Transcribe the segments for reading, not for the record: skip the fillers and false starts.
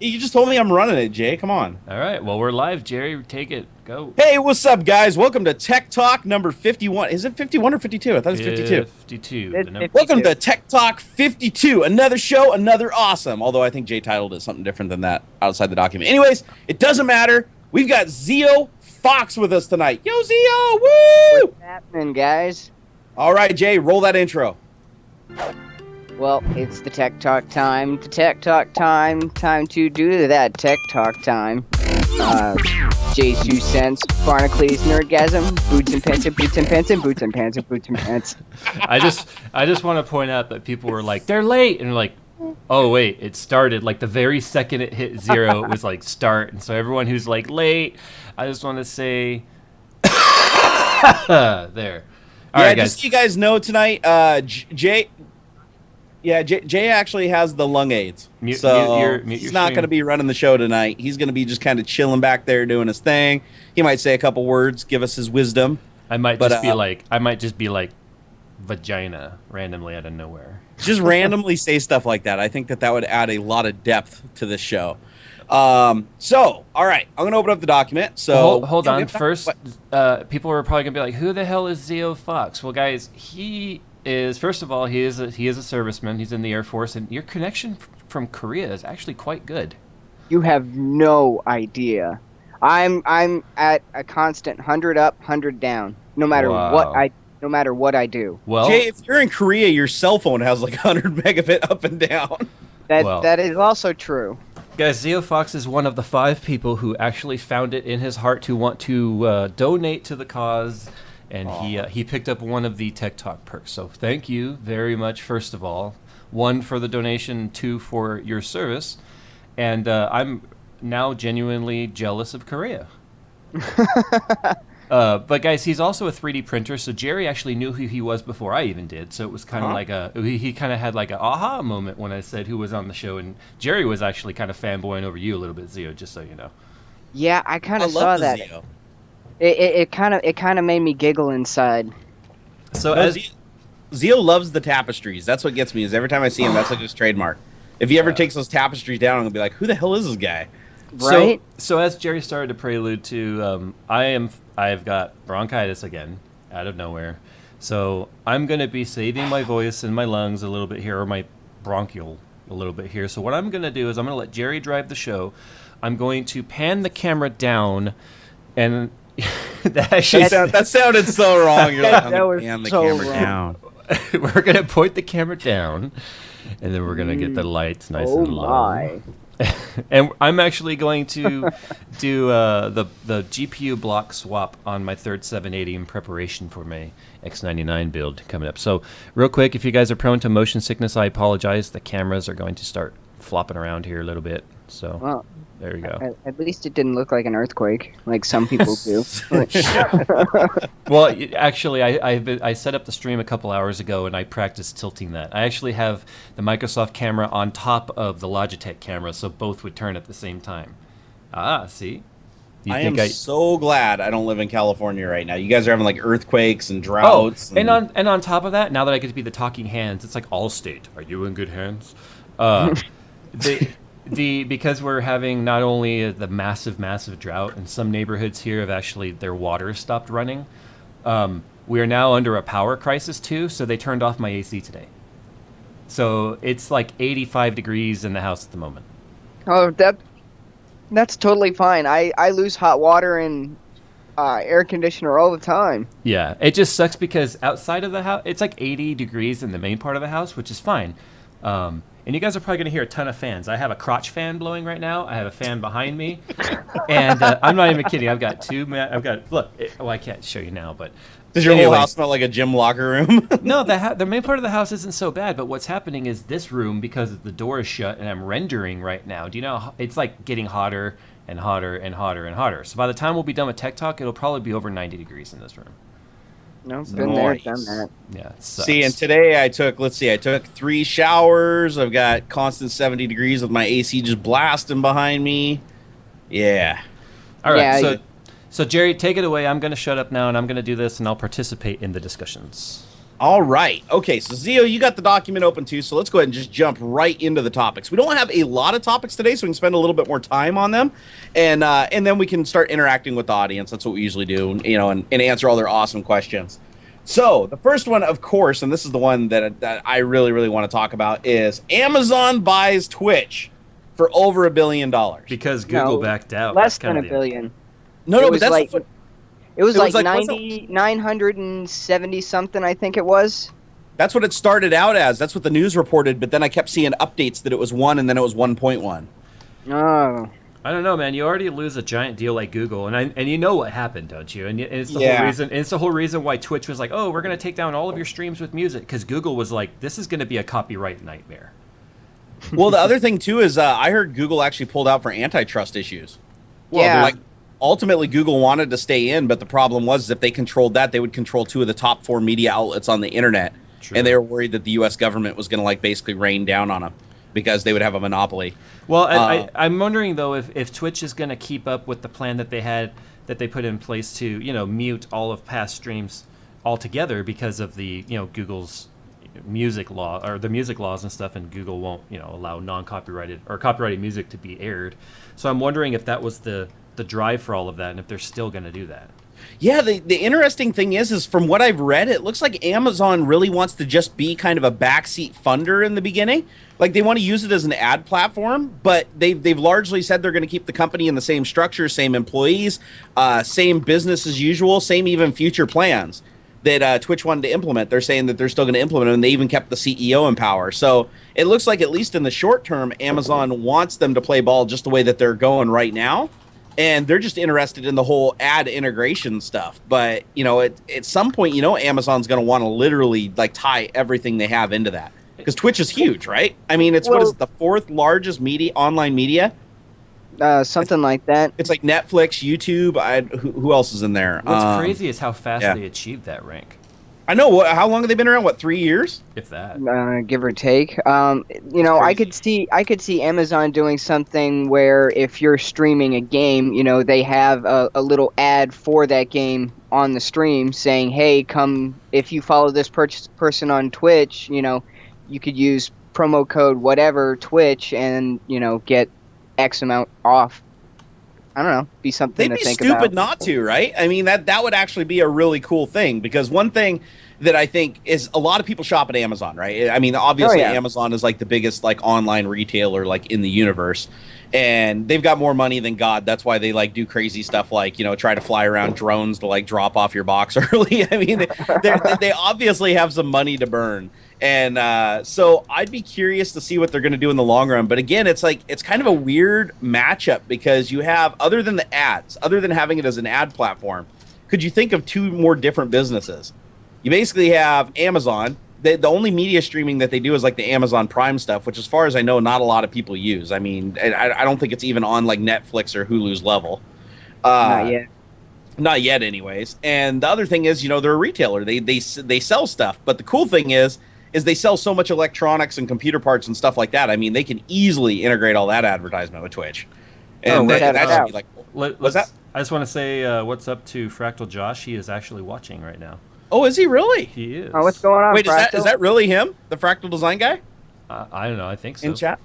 You just told me I'm running it, Jay. Come on. All right. Well, we're live, Jerry. Take it. Go. Hey, what's up, guys? Welcome to Tech Talk number 51. Is it 51 or 52? I thought it was 52. 52. It's The number. 52. Welcome to Tech Talk 52. Another show, another awesome. Although I think Jay titled it something different than that outside the document. Anyways, it doesn't matter. We've got Zeo Fox with us tonight. Yo, Zeo! Woo! What's happening, guys? All right, Jay, roll that intro. Well, it's the Tech Talk time. The Tech Talk time. Time to do that Tech Talk time. JayzTwoCents, Barnacles, Nerdgasm, Boots and Pants and Boots and Pants and Boots and Pants and Boots and Pants. I just want to point out that people were like, they're late, and like, oh wait, it started like the very second it hit 0, it was like start, and so everyone who's like late, I just want to say, there. All right, guys. Just so you guys know tonight, Jay. Yeah, Jay actually has the lung aids, Mute he's your not stream. going to be running the show tonight. He's going to be just kind of chilling back there doing his thing. He might say a couple words, give us his wisdom. I might just be like vagina randomly out of nowhere. Just randomly say stuff like that. I think that would add a lot of depth to this show. All right, I'm going to open up the document. So Well, hold on. Yeah, First, people are probably going to be like, who the hell is Zeo Fox? Well, guys, he is, first of all, he is a serviceman. He's in the Air Force, and your connection from Korea is actually quite good. You have no idea. I'm at a constant 100 up, 100 down. No matter Wow. no matter what I do. Well, Jay, if you're in Korea, your cell phone has like 100 megabit up and down. That is also true. guys, Zeo Fox is one of the 5 people who actually found it in his heart to want to donate to the cause, and he picked up one of the Tech Talk perks. So thank you very much, first of all. 1 for the donation, 2 for your service. And I'm now genuinely jealous of Korea. But guys, he's also a 3D printer, so Jerry actually knew who he was before I even did. So it was kind of like he kind of had like an aha moment when I said who was on the show, and Jerry was actually kind of fanboying over you a little bit, Zeo, just so you know. Yeah, I kind I of saw love the that. Zeo. It kind of made me giggle inside. So No, as Zeo loves the tapestries. That's what gets me. Is every time I see him, that's like his trademark. If he ever takes those tapestries down, I'm gonna be like, "Who the hell is this guy?" Right? So as Jerry started to prelude to, I've got bronchitis again, out of nowhere. So I'm going to be saving my voice and my lungs a little bit here, or my bronchial a little bit here. So what I'm going to do is I'm going to let Jerry drive the show. I'm going to pan the camera down, and That sounded so wrong. You're like, "I'm That gonna was pan the so camera wrong. down." we're going to point the camera down, and then we're going to get the lights nice Oh and low. my. And I'm actually going to do the GPU block swap on my third 780 in preparation for my X99 build coming up. So real quick, if you guys are prone to motion sickness, I apologize. The cameras are going to start flopping around here a little bit. So Well, there you go. at least it didn't look like an earthquake, like some people do. Well, actually, I set up the stream a couple hours ago, and I practiced tilting that. I actually have the Microsoft camera on top of the Logitech camera, so both would turn at the same time. Ah, see? You I am so glad I don't live in California right now. You guys are having like earthquakes and Oh, droughts. and on top of that, now that I get to be the talking hands, it's like Allstate. Are you in good hands? Because we're having not only the massive drought, and some neighborhoods here have actually their water stopped running. We are now under a power crisis too, so they turned off my AC today. So it's like 85 degrees in the house at the moment. Oh, that's totally fine. I lose hot water and air conditioner all the time. Yeah, it just sucks because outside of the house, it's like 80 degrees in the main part of the house, which is fine. And you guys are probably going to hear a ton of fans. I have a crotch fan blowing right now. I have a fan behind me. And I'm not even kidding. I've got look, I can't show you now, but. Does your anyway. whole house smell like a gym locker room? No, the main part of the house isn't so bad, but what's happening is this room, because the door is shut and I'm rendering right now, do you know, it's like getting hotter and hotter and hotter and hotter. So by the time we'll be done with Tech Talk, it'll probably be over 90 degrees in this room. No, been there, done that. Yeah, it sucks. See, and today I took 3 showers. I've got constant 70 degrees with my AC just blasting behind me. Yeah. All right, Yeah, so Jerry, take it away. I'm going to shut up now, and I'm going to do this, and I'll participate in the discussions. All right. Okay, so Zio, you got the document open too, so let's go ahead and just jump right into the topics. We don't have a lot of topics today, so we can spend a little bit more time on them, and then we can start interacting with the audience. That's what we usually do, and answer all their awesome questions. So the first one, of course, and this is the one that I really, really want to talk about, is Amazon buys Twitch for over $1 billion. Because Google No, backed out. less That's kind than of a billion. No, It no, but was that's like what, it was it was like like wasn't 970 something, I think it was. that's what it started out as. That's what the news reported, but then I kept seeing updates that it was 1 and then it was 1.1. Oh. I don't know, man. You already lose a giant deal like Google, and you know what happened, don't you? And it's the Yeah. whole reason. And it's the whole reason why Twitch was like, "Oh, we're going to take down all of your streams with music," because Google was like, "This is going to be a copyright nightmare." Well, the other thing too is I heard Google actually pulled out for antitrust issues. Yeah. Like ultimately Google wanted to stay in, but the problem was if they controlled that, they would control 2 of the top 4 media outlets on the internet, True. and they were worried that the U.S. government was going to like basically rain down on them because they would have a monopoly. Well, I'm wondering though if Twitch is going to keep up with the plan that they put in place to mute all of past streams altogether because of the Google's music law or the music laws and stuff, and Google won't allow non-copyrighted or copyrighted music to be aired. So I'm wondering if that was the drive for all of that, and if they're still going to do that. Yeah, the interesting thing is from what I've read, it looks like Amazon really wants to just be kind of a backseat funder in the beginning. Like they want to use it as an ad platform, but they've largely said they're going to keep the company in the same structure, same employees, same business as usual, same even future plans that Twitch wanted to implement. They're saying that they're still going to implement them, and they even kept the CEO in power. So it looks like at least in the short term, Amazon wants them to play ball just the way that they're going right now. And they're just interested in the whole ad integration stuff. But, at some point, Amazon's going to want to literally like tie everything they have into that. Because Twitch is huge, right? I mean, it's what is it, the 4th largest online media? Something like that. It's like Netflix, YouTube. Who else is in there? What's crazy is how fast yeah. they achieved that rank. I know. How long have they been around? 3 years? If that. Give or take. I could see Amazon doing something where if you're streaming a game, they have a little ad for that game on the stream saying, "Hey, come if you follow this person on Twitch, you could use promo code whatever Twitch and get X amount off." I don't know. Be something They'd to be think stupid about. not to, right? I mean, that would actually be a really cool thing, because one thing that I think is a lot of people shop at Amazon, right? I mean, obviously Amazon is like the biggest like online retailer like in the universe, and they've got more money than God. That's why they like do crazy stuff like try to fly around drones to like drop off your box early. I mean, they obviously have some money to burn. And so I'd be curious to see what they're going to do in the long run. But again, it's kind of a weird matchup, because you have, other than the ads, other than having it as an ad platform, could you think of 2 more different businesses? You basically have Amazon. The only media streaming that they do is like the Amazon Prime stuff, which as far as I know, not a lot of people use. I mean, I don't think it's even on like Netflix or Hulu's level. Not yet. Not yet anyways. And the other thing is, they're a retailer. They sell stuff. But the cool thing is they sell so much electronics and computer parts and stuff like that. I mean, they can easily integrate all that advertisement with Twitch. And that should be like, what's that? I just want to say what's up to Fractal Josh. He is actually watching right now. Oh, is he really? He is. Oh, what's going on? Wait, Fractal? is that really him, the Fractal Design guy? I don't know. I think so. In chat?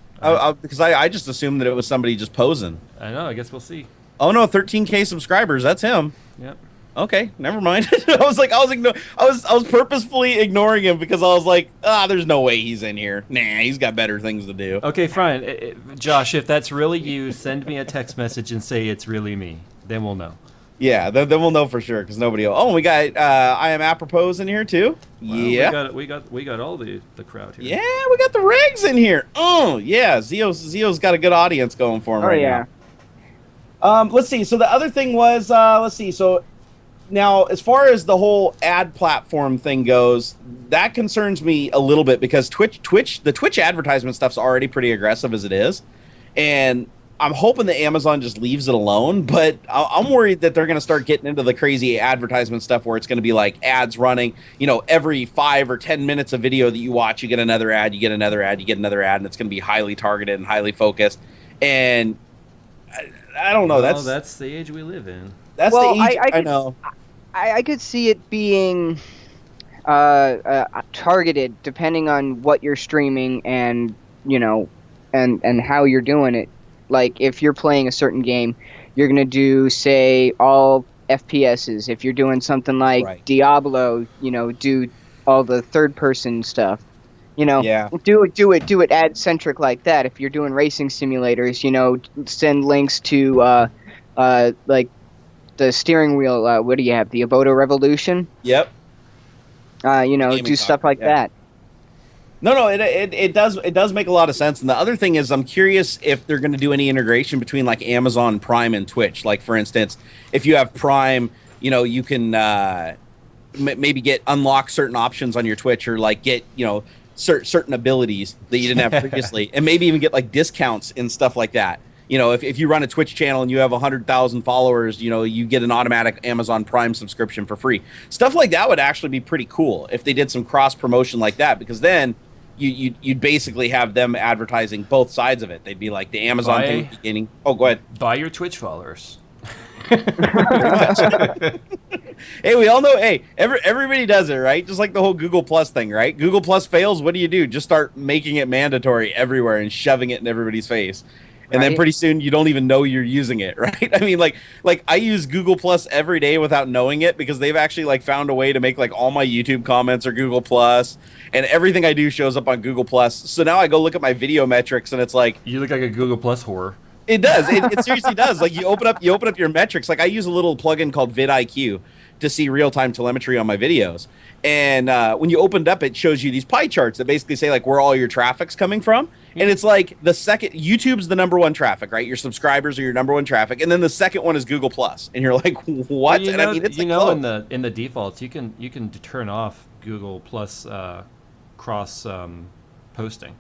Because I just assumed that it was somebody just posing. I know. I guess we'll see. Oh no, 13K subscribers. That's him. Yep. Okay, never mind. I was purposefully ignoring him because I was like, there's no way he's in here. Nah, he's got better things to do. Okay, fine. Josh, if that's really you, send me a text message and say it's really me. Then we'll know. Yeah, then we'll know for sure, because nobody will. Oh, we got I Am Apropos in here too. Well, yeah, we got all the crowd here. Yeah, we got the regs in here. Oh yeah, Zio's got a good audience going for him now. Let's see. So the other thing was let's see. So now, as far as the whole ad platform thing goes, that concerns me a little bit, because the Twitch advertisement stuff's already pretty aggressive as it is, and I'm hoping that Amazon just leaves it alone, but I'm worried that they're going to start getting into the crazy advertisement stuff where it's going to be like ads running, every 5 or 10 minutes of video that you watch, you get another ad, you get another ad, you get another ad, and it's going to be highly targeted and highly focused. And I don't know. Well, that's the age we live in. That's the age. I know. I could see it being targeted depending on what you're streaming and you know and how you're doing it. Like if you're playing a certain game, you're gonna do say all FPSs. If you're doing something like Right. Diablo, do all the third person stuff. Yeah. Do it ad centric like that. If you're doing racing simulators, send links to like the steering wheel. What do you have? The Aboto Revolution. Yep. The gaming Do stuff cockpit. like Yeah. that. No, it does make a lot of sense. And the other thing is, I'm curious if they're going to do any integration between like Amazon Prime and Twitch. Like for instance, if you have Prime, you can maybe get unlock certain options on your Twitch, or like get certain abilities that you didn't have previously, and maybe even get like discounts and stuff like that. If you run a Twitch channel and you have 100,000 followers, you get an automatic Amazon Prime subscription for free. Stuff like that would actually be pretty cool if they did some cross promotion like that, because then you'd basically have them advertising both sides of it. They'd be like the Amazon thing would be gaining. Oh, go ahead. Buy your Twitch followers. Hey, we all know. Hey, everybody does it, right? Just like the whole Google Plus thing, right? Google Plus fails. What do? Just start making it mandatory everywhere and shoving it in everybody's face. And then Right. pretty soon you don't even know you're using it, right? I mean, like I use Google Plus every day without knowing it, because they've actually like found a way to make like all my YouTube comments are Google Plus, and everything I do shows up on Google Plus. So now I go look at my video metrics, and it's like You look like a Google Plus whore. it does. It seriously does. Like you open up your metrics. Like I use a little plugin called vidIQ to see real-time telemetry on my videos. And when you opened up, it shows you these pie charts that basically say like where all your traffic's coming from. And it's like the second YouTube's the number one traffic, right? Your subscribers are your number one traffic, and then the second one is Google Plus. And you're like, what? Well, And I mean, it's like close. in the defaults you can turn off Google Plus cross posting.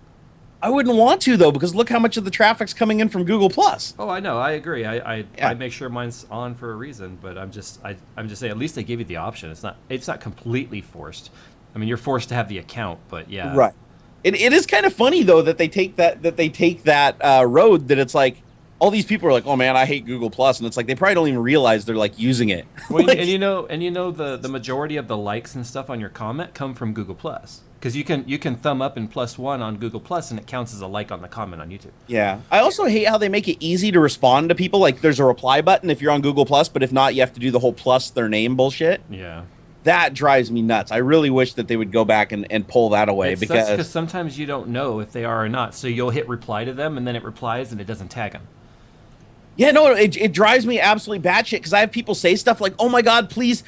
I wouldn't want to though, because look how much of the traffic's coming in from Google Plus. Oh, I know. I agree. Yeah. I make sure mine's on for a reason, but I'm just saying at least they gave you the option. It's not completely forced. I mean, you're forced to have the account, but yeah. Right. It is kind of funny though that they take that road, that it's like all these people are like, oh man, I hate Google Plus, and it's like they probably don't even realize they're like using it. Well, Like, and the majority of the likes and stuff on your comment come from Google Plus, because you can thumb up and +1 on Google Plus, and it counts as a like on the comment on YouTube. yeah, I also hate how they make it easy to respond to people. Like there's a reply button if you're on Google Plus, but if not, you have to do the whole plus their name bullshit. Yeah. That drives me nuts. I really wish that they would go back and pull that away, Because sometimes you don't know if they are or not, so you'll hit reply to them, and then it replies and it doesn't tag them. yeah, no, it drives me absolutely batshit, because I have people say stuff like, "Oh my God, please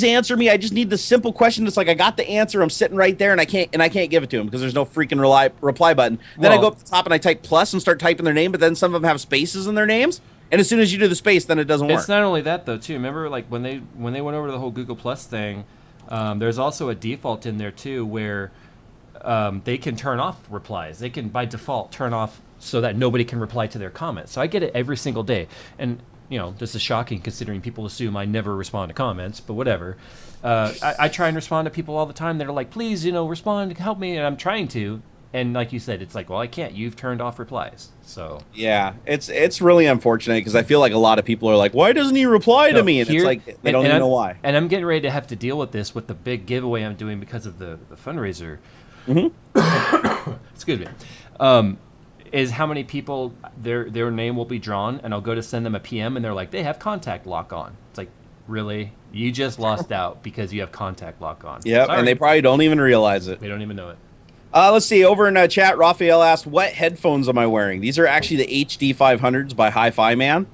answer me. I just need the simple question." It's like I got the answer. I'm sitting right there, and I can't give it to them because there's no freaking reply button. Then I go up to the top and I type plus and start typing their name, but then some of them have spaces in their names, and as soon as you do the space, then it doesn't work. It's not only that though, too. Remember, like when they went over to the whole Google Plus thing, there's also a default in there too where they can turn off replies. They can by default turn off so that nobody can reply to their comments. So I get it every single day, and this is shocking considering people assume I never respond to comments. But whatever, I try and respond to people all the time that are like, please, respond, help me, and I'm trying to. And like you said, it's like, well, I can't. You've turned off replies. So yeah, it's really unfortunate, because I feel like a lot of people are like, why doesn't he reply to me? And it's like they don't even know why. And I'm getting ready to have to deal with this with the big giveaway I'm doing because of the fundraiser. Mm-hmm. Excuse me. Is how many people their name will be drawn, and I'll go to send them a PM, and they're like, they have contact lock on. It's like, really? You just lost out because you have contact lock on. Yeah, and they probably don't even realize it. They don't even know it. Let's see. Over in chat, Raphael asked, what headphones am I wearing? These are actually the HD 500s by Hi-Fi Man.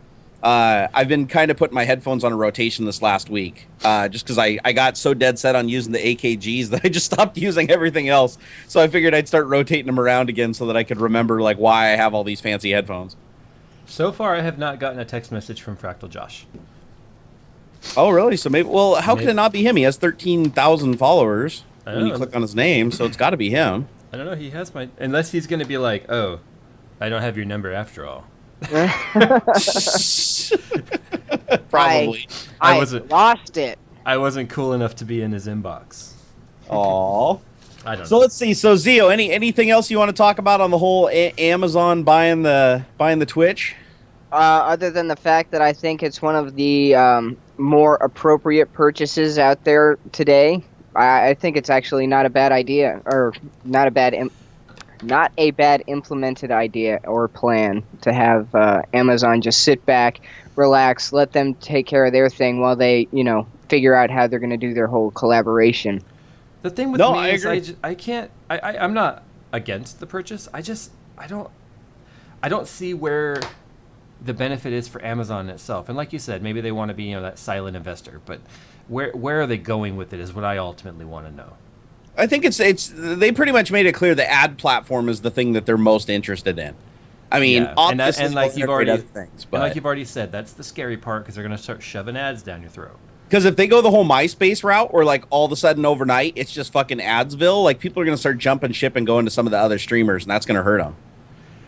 I've been kind of putting my headphones on a rotation this last week, just because I got so dead set on using the AKGs that I just stopped using everything else. So I figured I'd start rotating them around again so that I could remember like why I have all these fancy headphones. So far, I have not gotten a text message from Fractal Josh. Oh, really? So maybe. Well, how can it not be him? He has 13,000 followers when you click on his name, so it's got to be him. I don't know. He has my... Unless he's going to be like, oh, I don't have your number after all. Probably. I wasn't lost it. I wasn't cool enough to be in his inbox. Aw. I don't So know. let's see. So Zio, anything else you want to talk about on the whole Amazon buying the Twitch? Other than the fact that I think it's one of the more appropriate purchases out there today. I think it's actually not a bad idea, or not a bad not a bad implemented idea or plan to have Amazon just sit back, relax, let them take care of their thing while they, figure out how they're going to do their whole collaboration. The thing with No, me I is agree. I can't I'm not against the purchase. I don't see where the benefit is for Amazon itself. And like you said, maybe they want to be, that silent investor, but where are they going with it is what I ultimately want to know. I think it's they pretty much made it clear the ad platform is the thing that they're most interested in. I mean, Yeah, obviously and they'll like you've integrate already other things, and like but you've already said, that's the scary part because they're going to start shoving ads down your throat. because if they go the whole MySpace route, where like all of a sudden overnight it's just fucking Adsville, like people are gonna start jumping ship and going to some of the other streamers, and that's gonna hurt them.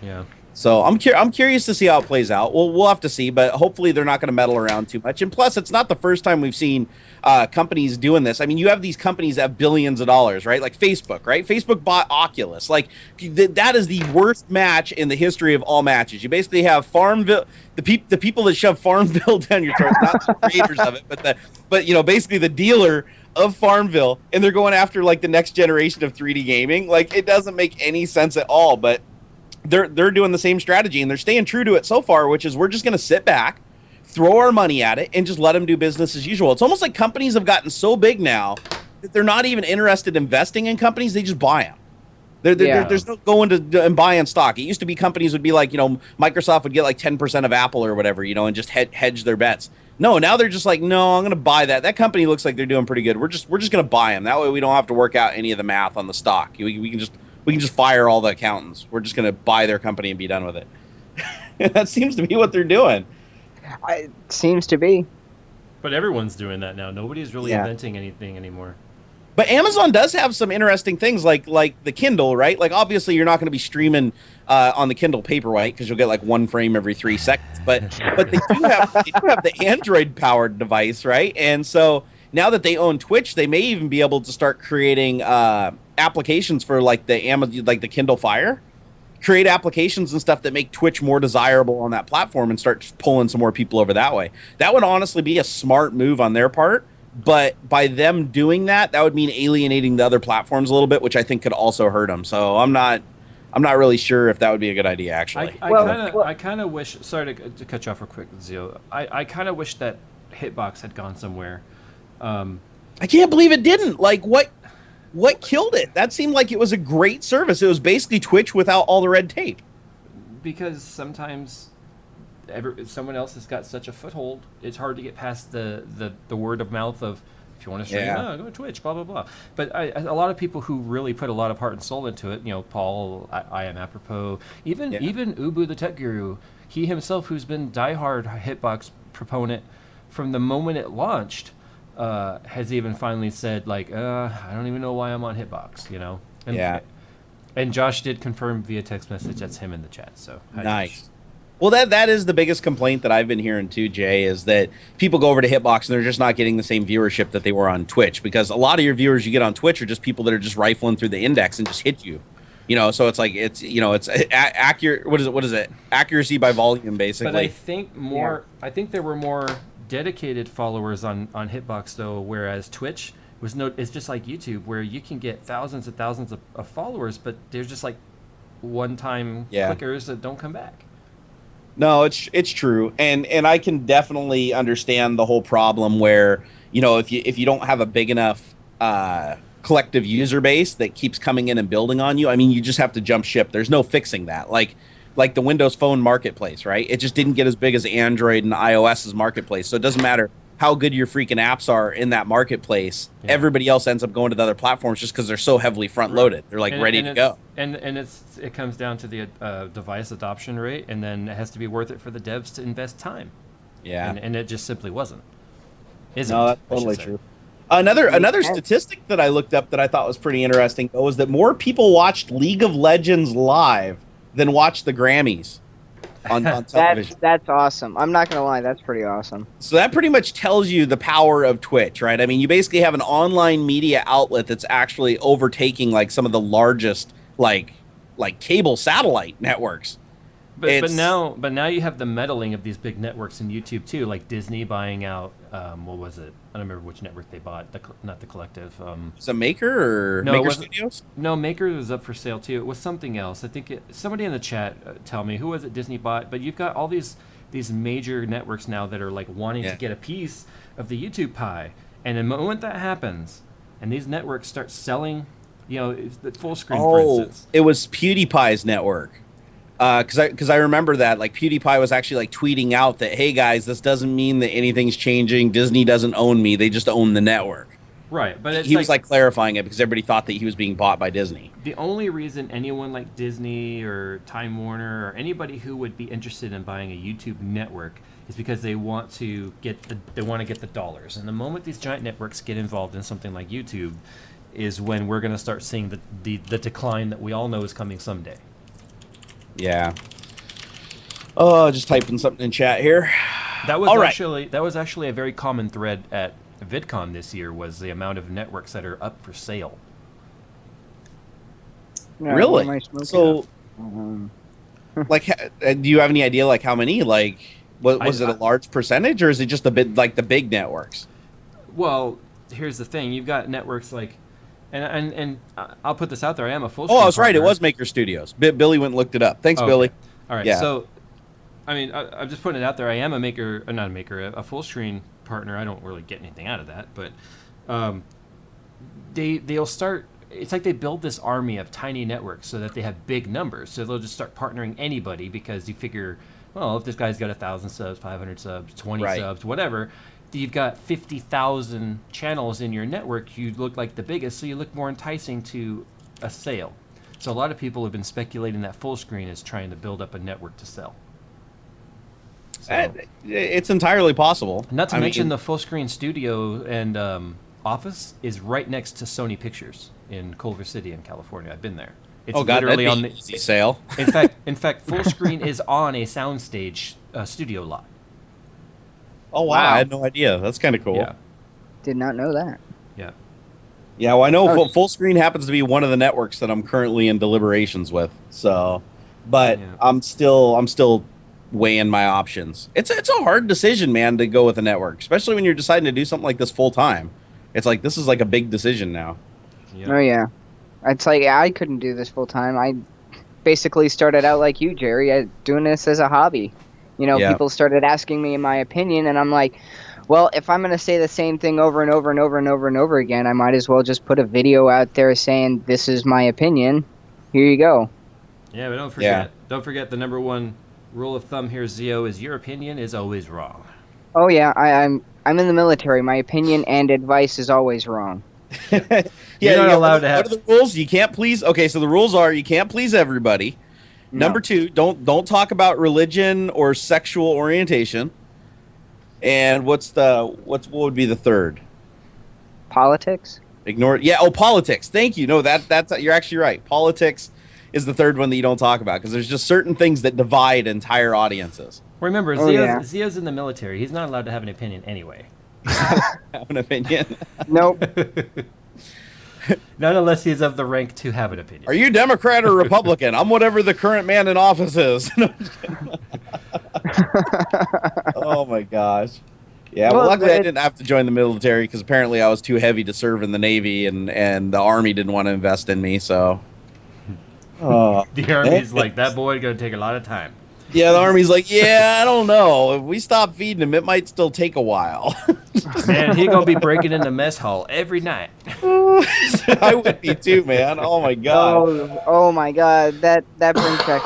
Yeah. So I'm curious to see how it plays out. Well, we'll have to see, but hopefully they're not going to meddle around too much. And plus, it's not the first time we've seen companies doing this. I mean, you have these companies that have billions of dollars, right? Like Facebook, right? Facebook bought Oculus. Like that is the worst match in the history of all matches. You basically have Farmville, the people that shove Farmville down your throat, not the creators of it, but basically the dealer of Farmville, and they're going after like the next generation of 3D gaming. Like it doesn't make any sense at all, but they're doing the same strategy and they're staying true to it so far, which is we're just going to sit back, throw our money at it, and just let them do business as usual. It's almost like companies have gotten so big now that they're not even interested in investing in companies; they just buy them. Yeah. There's no going to and buying stock. It used to be companies would be like, Microsoft would get like 10% of Apple or whatever, and just hedge their bets. No, now they're just like, no, I'm going to buy that. That company looks like they're doing pretty good. We're just going to buy them. That way, we don't have to work out any of the math on the stock. We can just fire all the accountants. We're just going to buy their company and be done with it. That seems to be what they're doing. It seems to be. But everyone's doing that now. Nobody's really Yeah. inventing anything anymore. But Amazon does have some interesting things like the Kindle, right? Like obviously you're not going to be streaming on the Kindle Paperwhite because you'll get like one frame every 3 seconds. But they do have the Android powered device, right? And so now that they own Twitch, they may even be able to start creating applications for like the Amazon, like the Kindle Fire, create applications and stuff that make Twitch more desirable on that platform and start pulling some more people over that way. That would honestly be a smart move on their part. But by them doing that, that would mean alienating the other platforms a little bit, which I think could also hurt them. So I'm not really sure if that would be a good idea, actually. I kind of wish. Sorry to cut you off real quick, Zio. I kind of wish that Hitbox had gone somewhere. I can't believe it didn't. Like what killed it? That seemed like it was a great service. It was basically Twitch without all the red tape. Because sometimes someone else has got such a foothold, it's hard to get past the word of mouth of, if you want to stream, go to Twitch, blah blah blah. But a lot of people who really put a lot of heart and soul into it, Paul, I am apropos, even Ubu the tech guru, he himself, who's been diehard Hitbox proponent from the moment it launched, has even finally said like, I don't even know why I'm on Hitbox, And Josh did confirm via text message that's him in the chat. So nice. Well, that is the biggest complaint that I've been hearing too, Jay, is that people go over to Hitbox and they're just not getting the same viewership that they were on Twitch, because a lot of your viewers you get on Twitch are just people that are just rifling through the index and just hit you. So it's like it's accurate. What is it? Accuracy by volume, basically. But I think I think there were more dedicated followers on Hitbox though, whereas Twitch it's just like YouTube, where you can get thousands and thousands of followers, but they're just like one-time clickers that don't come back. No, it's true, and I can definitely understand the whole problem where if you don't have a big enough collective user base that keeps coming in and building on you, I mean, you just have to jump ship. There's no fixing that. Like the Windows Phone marketplace, right? It just didn't get as big as Android and iOS's marketplace, so it doesn't matter how good your freaking apps are in that marketplace. Yeah. Everybody else ends up going to the other platforms just because they're so heavily front loaded. They're like ready to go. And it comes down to the device adoption rate, and then it has to be worth it for the devs to invest time. Yeah, and it just simply wasn't. No, that's totally true. Another statistic that I looked up that I thought was pretty interesting was that more people watched League of Legends live than watched the Grammys on television. That's awesome. I'm not gonna lie, that's pretty awesome. So that pretty much tells you the power of Twitch, right? I mean, you basically have an online media outlet that's actually overtaking like some of the largest like cable satellite networks. But now you have the meddling of these big networks in YouTube too, like Disney buying out what was it? I don't remember which network they bought. Not the Collective. It's a Maker or No, it Maker wasn't. Studios. No, Maker was up for sale too. It was something else. I think somebody in the chat tell me who was it Disney bought. But you've got all these major networks now that are like wanting to get a piece of the YouTube pie. And the moment that happens, and these networks start selling, the full screen, for instance. It was PewDiePie's network. Because I remember that, like, PewDiePie was actually like tweeting out that, hey guys, this doesn't mean that anything's changing. Disney doesn't own me; they just own the network. Right, but he was like clarifying it because everybody thought that he was being bought by Disney. The only reason anyone like Disney or Time Warner or anybody who would be interested in buying a YouTube network is because they want to get the dollars. And the moment these giant networks get involved in something like YouTube, is when we're going to start seeing the decline that we all know is coming someday. Yeah. Oh, just typing something in chat here. That was actually a very common thread at VidCon this year, was the amount of networks that are up for sale. Yeah, really? So, like, do you have any idea, like, how many? Like, was it a large percentage, or is it just the big networks? Well, here's the thing: you've got networks like. And I'll put this out there. I am a full. Oh, I was right. It was Maker Studios. Billy went and looked it up. Thanks, Billy. All right. Yeah. So, I mean, I'm just putting it out there. I am a full screen partner. I don't really get anything out of that, but they'll start. It's like they build this army of tiny networks so that they have big numbers. So they'll just start partnering anybody because you figure, well, if this guy's got 1,000 subs, 500 subs, 20 subs, whatever. You've got 50,000 channels in your network, you look like the biggest, so you look more enticing to a sale. So a lot of people have been speculating that full screen is trying to build up a network to sell. So, it's entirely possible. Not to mention the full screen studio and office is right next to Sony Pictures in Culver City in California. I've been there. It's literally on the easy sale. In fact, full screen is on a soundstage studio lot. Oh, wow. I had no idea. That's kind of cool. Yeah. Did not know that. Yeah. Yeah, well, I know full screen happens to be one of the networks that I'm currently in deliberations with. So, but I'm still weighing my options. It's a hard decision, man, to go with a network, especially when you're deciding to do something like this full time. It's like, this is like a big decision now. Yeah. Oh, yeah. It's like, I couldn't do this full time. I basically started out like you, Jerry, doing this as a hobby. People started asking me my opinion, and I'm like, well, if I'm going to say the same thing over and over and over and over and over again, I might as well just put a video out there saying, this is my opinion. Here you go. Yeah, but don't forget the number one rule of thumb here, Zio, is your opinion is always wrong. Oh, yeah, I'm in the military. My opinion and advice is always wrong. You're not allowed to have... What are the rules? You can't please... Okay, so the rules are you can't please everybody. No. Number 2, don't talk about religion or sexual orientation. And what would be the third? Politics? Ignore it. Yeah, politics. Thank you. No, that's you're actually right. Politics is the third one that you don't talk about because there's just certain things that divide entire audiences. Remember, Zio's in the military. He's not allowed to have an opinion anyway. Have an opinion? Nope. Not unless he's of the rank to have an opinion. Are you Democrat or Republican? I'm whatever the current man in office is. Oh my gosh. Yeah, well, luckily I didn't have to join the military because apparently I was too heavy to serve in the Navy and the Army didn't want to invest in me, so. The Army's like, that boy going to take a lot of time. Yeah, the Army's like, yeah, I don't know. If we stop feeding him, it might still take a while. Man, he's going to be breaking into mess hall every night. I would be too, man. Oh, my God. Oh my God. That brings back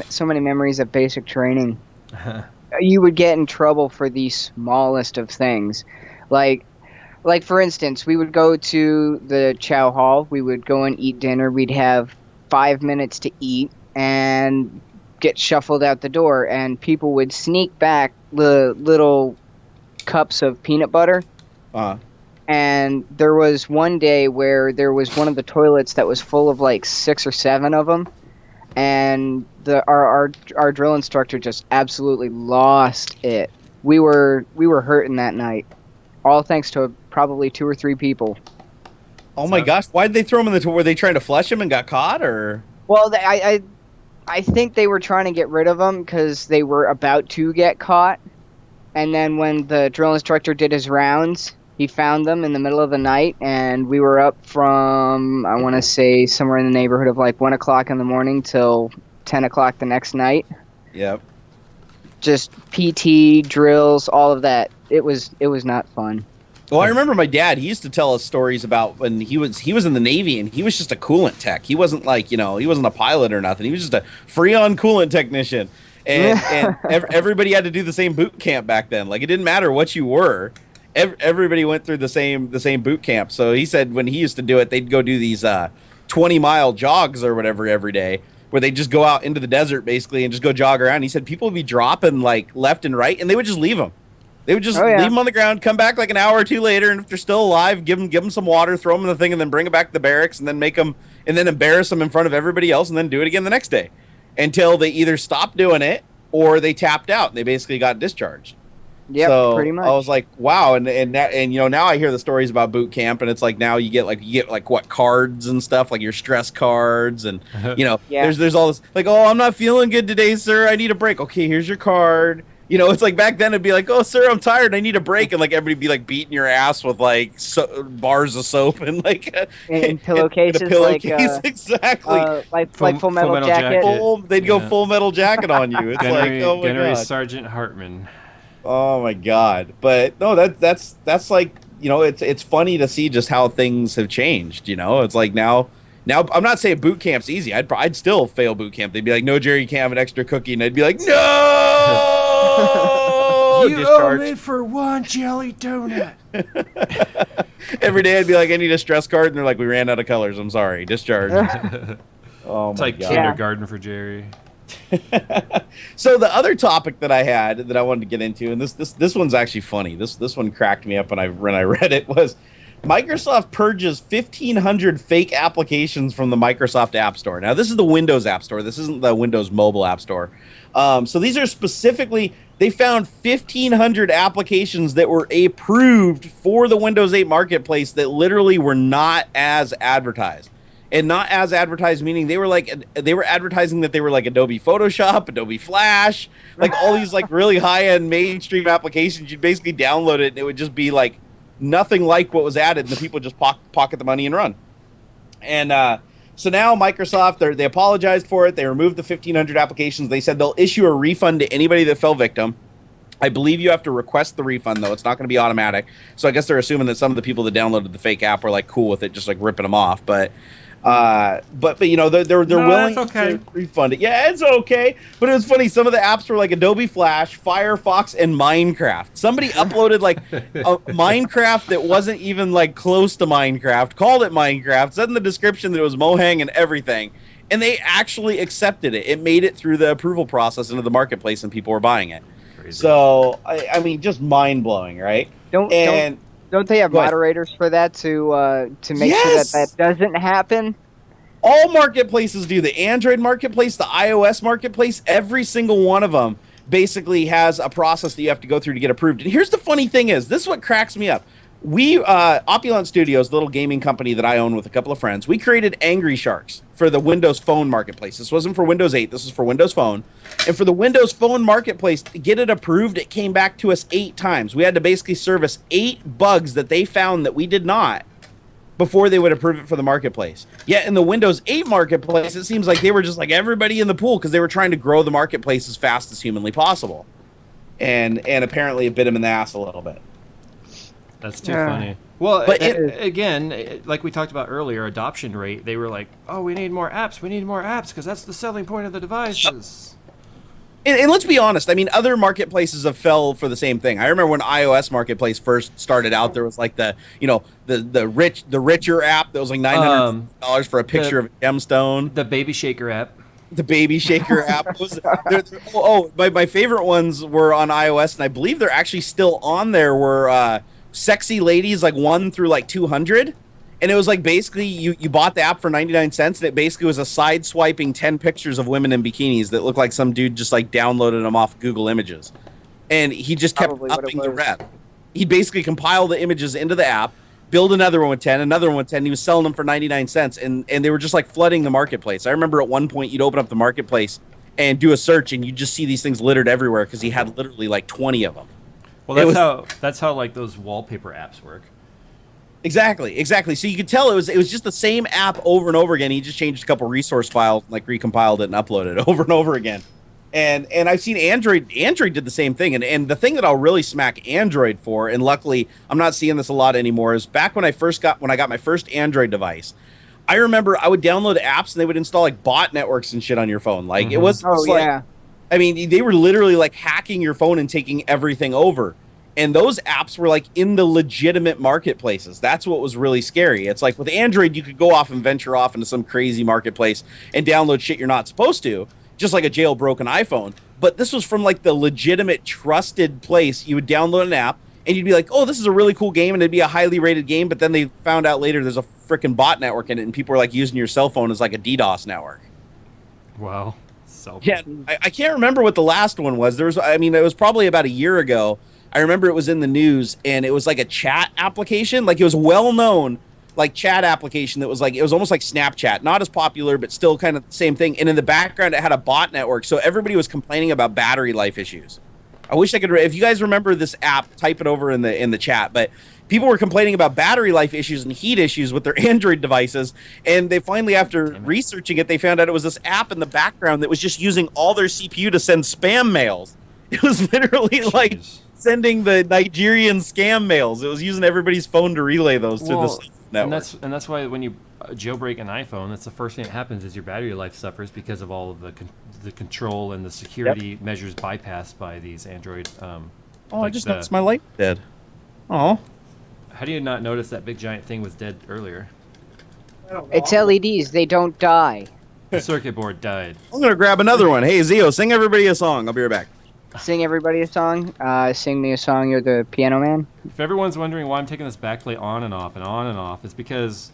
so many memories of basic training. You would get in trouble for the smallest of things. Like, for instance, we would go to the chow hall. We would go and eat dinner. We'd have 5 minutes to eat and get shuffled out the door, and people would sneak back the little cups of peanut butter. And there was one day where there was one of the toilets that was full of like 6 or 7 of them, and our drill instructor just absolutely lost it. We were hurting that night, all thanks to probably 2 or 3 people. Oh my gosh! Why did they throw him in the toilet? Were they trying to flush him and got caught, or? Well, I think they were trying to get rid of them because they were about to get caught. And then when the drill instructor did his rounds, he found them in the middle of the night, and we were up from, I want to say, somewhere in the neighborhood of like 1 o'clock in the morning till 10 o'clock the next night. Yep. Just PT, drills, all of that. It was not fun. Well, I remember my dad. He used to tell us stories about when he was in the Navy, and he was just a coolant tech. He wasn't like, he wasn't a pilot or nothing. He was just a Freon coolant technician, and everybody had to do the same boot camp back then. Like, it didn't matter what you were. Everybody went through the same boot camp. So he said when he used to do it, they'd go do these 20-mile jogs or whatever every day, where they just go out into the desert basically and just go jog around. He said people would be dropping like left and right, and they would just leave them. They would just leave them on the ground, come back like an hour or two later, and if they're still alive, give them some water, throw them in the thing, and then bring them back to the barracks, and then embarrass them in front of everybody else, and then do it again the next day, until they either stopped doing it or they tapped out. They basically got discharged. Yeah, so pretty much. I was like, wow, and now I hear the stories about boot camp, and it's like now you get what cards and stuff, like your stress cards, and there's all this like, oh, I'm not feeling good today, sir, I need a break. Okay, here's your card. It's like back then it'd be like, oh, sir, I'm tired, I need a break, and like everybody be like beating your ass with like bars of soap and like in pillowcases, exactly, like Full Metal Jacket. They'd go Full Metal Jacket on you. It's like, oh my Gunnery God. Sergeant Hartman. Oh my God! But no, that's like, it's funny to see just how things have changed. It's like now I'm not saying boot camp's easy. I'd still fail boot camp. They'd be like, no, Jerry, you can't have an extra cookie, and I'd be like, no, you owe me for one jelly donut. Every day I'd be like, I need a stress card, and they're like, we ran out of colors. I'm sorry, discharge. Oh it's my like God. kindergarten for Jerry. So the other topic that I had that I wanted to get into, and this one's actually funny. This one cracked me up when I read it, was Microsoft purges 1,500 fake applications from the Microsoft App Store. Now, this is the Windows App Store. This isn't the Windows Mobile App Store. So these are specifically, they found 1,500 applications that were approved for the Windows 8 Marketplace that literally were not as advertised. And not as advertised, meaning they were advertising that they were like Adobe Photoshop, Adobe Flash, like all these like really high-end mainstream applications. You'd basically download it, and it would just be like nothing like what was added, and the people just pocket the money and run. And so now Microsoft, they apologized for it. They removed the 1,500 applications. They said they'll issue a refund to anybody that fell victim. I believe you have to request the refund, though. It's not going to be automatic. So I guess they're assuming that some of the people that downloaded the fake app were like cool with it, just like ripping them off. But they're willing to refund it. Yeah, it's okay. But it was funny. Some of the apps were like Adobe Flash, Firefox, and Minecraft. Somebody uploaded like a Minecraft that wasn't even like close to Minecraft, called it Minecraft, said in the description that it was Mojang and everything, and they actually accepted it. It made it through the approval process into the marketplace, and people were buying it. Crazy. So I mean, just mind blowing, right? Don't they have moderators for that to make sure that doesn't happen? All marketplaces do. The Android marketplace, the iOS marketplace, every single one of them basically has a process that you have to go through to get approved. And here's the funny thing is, this is what cracks me up. We, Opulent Studios, the little gaming company that I own with a couple of friends, we created Angry Sharks for the Windows Phone marketplace. This wasn't for Windows 8. This was for Windows Phone. And for the Windows Phone marketplace, to get it approved, it came back to us 8 times. We had to basically service 8 bugs that they found that we did not before they would approve it for the marketplace. Yet in the Windows 8 marketplace, it seems like they were just like everybody in the pool because they were trying to grow the marketplace as fast as humanly possible. And apparently it bit them in the ass a little bit. That's too funny. Well, but again, like we talked about earlier, adoption rate, they were like, oh, we need more apps because that's the selling point of the devices. And let's be honest, I mean, other marketplaces have fell for the same thing. I remember when iOS marketplace first started out, there was like the richer app that was like $900 for a picture of a gemstone. The Baby Shaker app. The Baby Shaker app. My favorite ones were on iOS, and I believe they're actually still on there, were sexy ladies like 1 through like 200. And it was like basically you bought the app for 99 cents, and it basically was a side swiping 10 pictures of women in bikinis that looked like some dude just like downloaded them off Google Images. And he just kept upping the rev. He basically compiled the images into the app, build another one with 10, another one with 10. He was selling them for 99 cents, and they were just like flooding the marketplace. I remember at one point you'd open up the marketplace and do a search, and you'd just see these things littered everywhere because he had literally like 20 of them. Well, that's how like those wallpaper apps work. Exactly. So you could tell it was just the same app over and over again. He just changed a couple resource files, like recompiled it and uploaded it over and over again. And I've seen Android did the same thing. And the thing that I'll really smack Android for, and luckily I'm not seeing this a lot anymore, is back when I got my first Android device. I remember I would download apps and they would install like bot networks and shit on your phone. Like it was like, I mean, they were literally like hacking your phone and taking everything over. And those apps were like in the legitimate marketplaces. That's what was really scary. It's like with Android, you could go off and venture off into some crazy marketplace and download shit you're not supposed to, just like a jailbroken iPhone. But this was from like the legitimate trusted place. You would download an app and you'd be like, oh, this is a really cool game, and it'd be a highly rated game. But then they found out later there's a freaking bot network in it, and people were like using your cell phone as like a DDoS network. Wow. Yeah, I can't remember what the last one was. It was probably about a year ago. I remember it was in the news, and it was like a chat application. Like it was well known, like chat application that was like, it was almost like Snapchat, not as popular, but still kind of the same thing. And in the background, it had a bot network. So everybody was complaining about battery life issues. I wish I could, if you guys remember this app, type it over in the chat. But people were complaining about battery life issues and heat issues with their Android devices. And they finally, after researching it, they found out it was this app in the background that was just using all their CPU to send spam mails. It was literally like sending the Nigerian scam mails. It was using everybody's phone to relay those to the network. And that's why when you jailbreak an iPhone, that's the first thing that happens is your battery life suffers because of all of the control and the security measures bypassed by these Android. I just noticed my light dead. Oh. How do you not notice that big giant thing was dead earlier? It's LEDs. They don't die. The circuit board died. I'm going to grab another one. Hey, Zio, sing everybody a song. I'll be right back. Sing everybody a song. Sing me a song. You're the piano man. If everyone's wondering why I'm taking this backplate on and off and on and off, it's because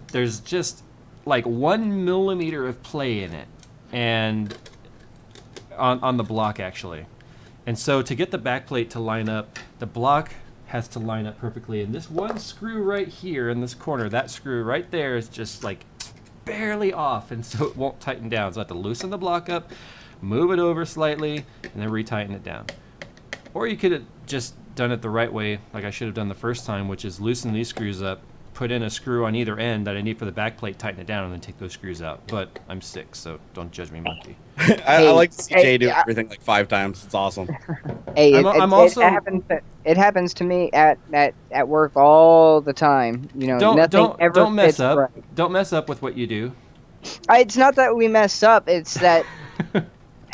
there's just like 1 millimeter of play in it, and on the block actually. And so to get the backplate to line up, the block has to line up perfectly. And this one screw right here in this corner, that screw right there is just like barely off, and so it won't tighten down. So I have to loosen the block up, move it over slightly, and then retighten it down. Or you could have just done it the right way, like I should have done the first time, which is loosen these screws up, put in a screw on either end that I need for the back plate, tighten it down, and then take those screws out. But I'm sick, so don't judge me, monkey. I like to see Jay do everything like 5 times. It's awesome. Hey, it happens to me at work all the time. You know, nothing ever don't mess fits up. right. Don't mess up with what you do. It's not that we mess up. It's that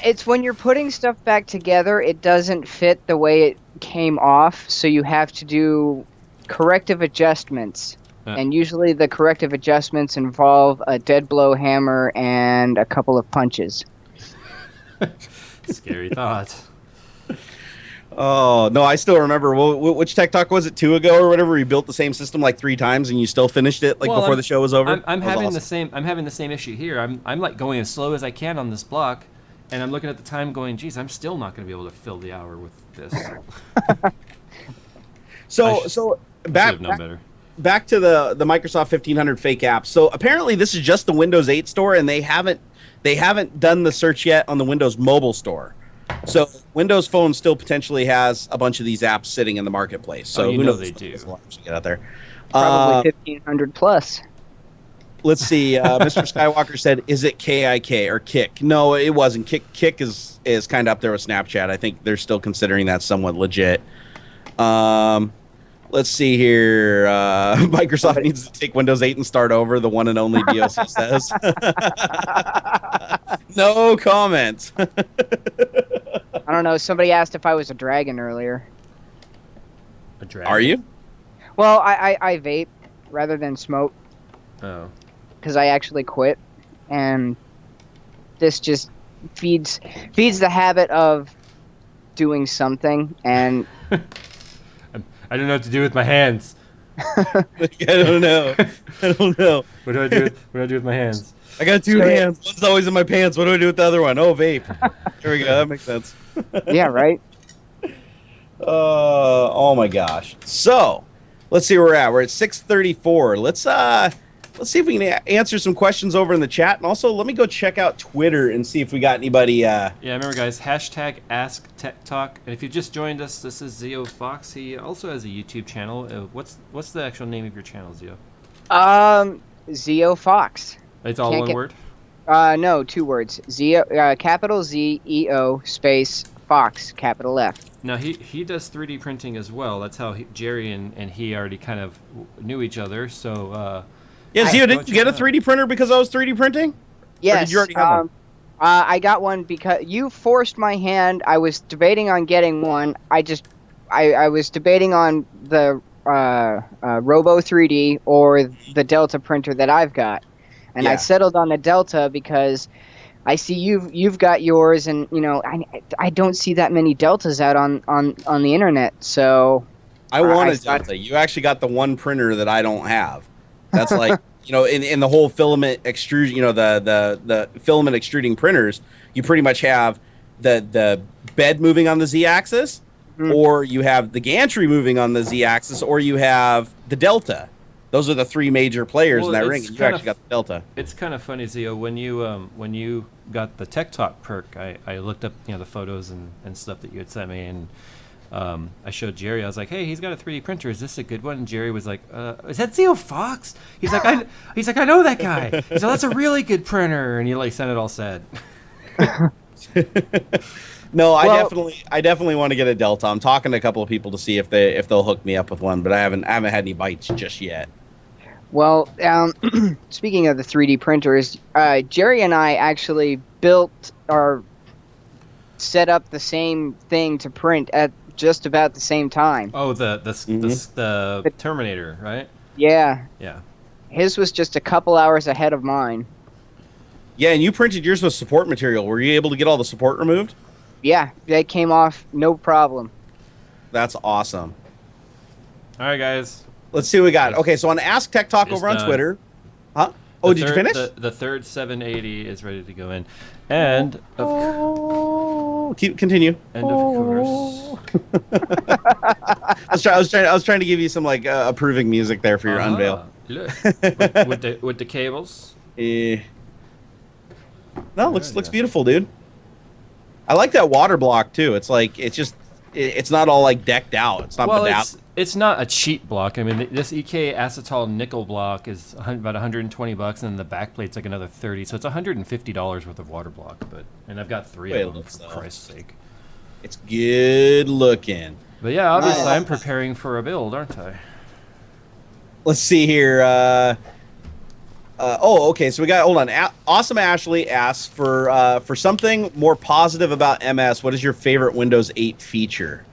it's when you're putting stuff back together, it doesn't fit the way it came off, so you have to do corrective adjustments. And usually the corrective adjustments involve a dead blow hammer and a couple of punches. Scary thought. Oh, no, I still remember. Which Tech Talk was it, 2 ago or whatever? You built the same system like 3 times and you still finished it before the show was over? I'm having the same issue here. I'm like going as slow as I can on this block, and I'm looking at the time going, geez, I'm still not going to be able to fill the hour with this. Back to the Microsoft 1500 fake apps. So apparently this is just the Windows 8 store, and they haven't done the search yet on the Windows Mobile store. So Windows Phone still potentially has a bunch of these apps sitting in the marketplace. So who knows they do. Get out there. Probably 1500 plus. Let's see. Mr. Skywalker said, "Is it KIK or Kick?" No, it wasn't. Kick is kind of up there with Snapchat. I think they're still considering that somewhat legit. Let's see here. Microsoft needs to take Windows 8 and start over. The one and only DLC says. No comments. I don't know. Somebody asked if I was a dragon earlier. A dragon? Are you? Well, I vape rather than smoke. Oh. Because I actually quit, and this just feeds the habit of doing something, and I don't know what to do with my hands. I don't know. What do I do with my hands? I got 2 hands. One's always in my pants. What do I do with the other one? Oh, vape. There we go. That makes sense. Yeah, right. Oh my gosh. So, let's see where we're at. We're at 6:34. Let's see if we can answer some questions over in the chat, and also let me go check out Twitter and see if we got anybody. Yeah, remember guys, hashtag AskTechTalk. And if you just joined us, this is Zio Fox. He also has a YouTube channel. What's the actual name of your channel, Zio? Zio Fox. It's all one word? No, 2 words. Zio, capital Z-E-O space Fox, capital F. Now, he does 3D printing as well. That's how Jerry and he already kind of knew each other. So, yeah, Zio, did you get a 3D printer because I was 3D printing? Yes. Or did you already have one? I got one because you forced my hand. I was debating on getting one. I was debating on the Robo 3D or the Delta printer that I've got. And I settled on the Delta because I see you've got yours, and I don't see that many Deltas out on the internet. So I want a Delta. You actually got the one printer that I don't have. That's like in the whole filament extrusion, the filament extruding printers, you pretty much have the bed moving on the Z-axis, or you have the gantry moving on the Z-axis, or you have the Delta. Those are the 3 major players in that ring. And you actually got the Delta. It's kind of funny, Zio, when you got the Tech Talk perk, I looked up the photos and stuff that you had sent me, and I showed Jerry. I was like, "Hey, he's got a 3D printer. Is this a good one?" And Jerry was like, "Is that Zio Fox?" He's like, "I know that guy." He's like, "That's a really good printer," and he like sounded all sad. No, I definitely want to get a Delta. I'm talking to a couple of people to see if they'll hook me up with one, but I haven't had any bites just yet. Well, speaking of the 3D printers, Jerry and I actually built or set up the same thing to print at just about the same time. Oh, the Terminator, right? Yeah. Yeah. His was just a couple hours ahead of mine. Yeah, and you printed yours with support material. Were you able to get all the support removed? Yeah, they came off no problem. That's awesome. All right, guys. Let's see what we got. Okay, so on Ask Tech Talk over on Twitter. Huh? Oh, did you finish? The third 780 is ready to go in. And continue. And of course. I was trying to give you some like approving music there for your unveil. Look. with the cables. No, looks beautiful, dude. I like that water block too. It's like it's not all like decked out. It's not it's not a cheap block. I mean, this EK acetal nickel block is about $120, and the back plate's like another $30. So it's $150 worth of water block. And I've got 3 of them, for Christ's sake. It's good looking. But yeah, obviously I'm preparing for a build, aren't I? Let's see here. Okay. So we got. Hold on. Awesome Ashley asks for something more positive about MS. What is your favorite Windows 8 feature?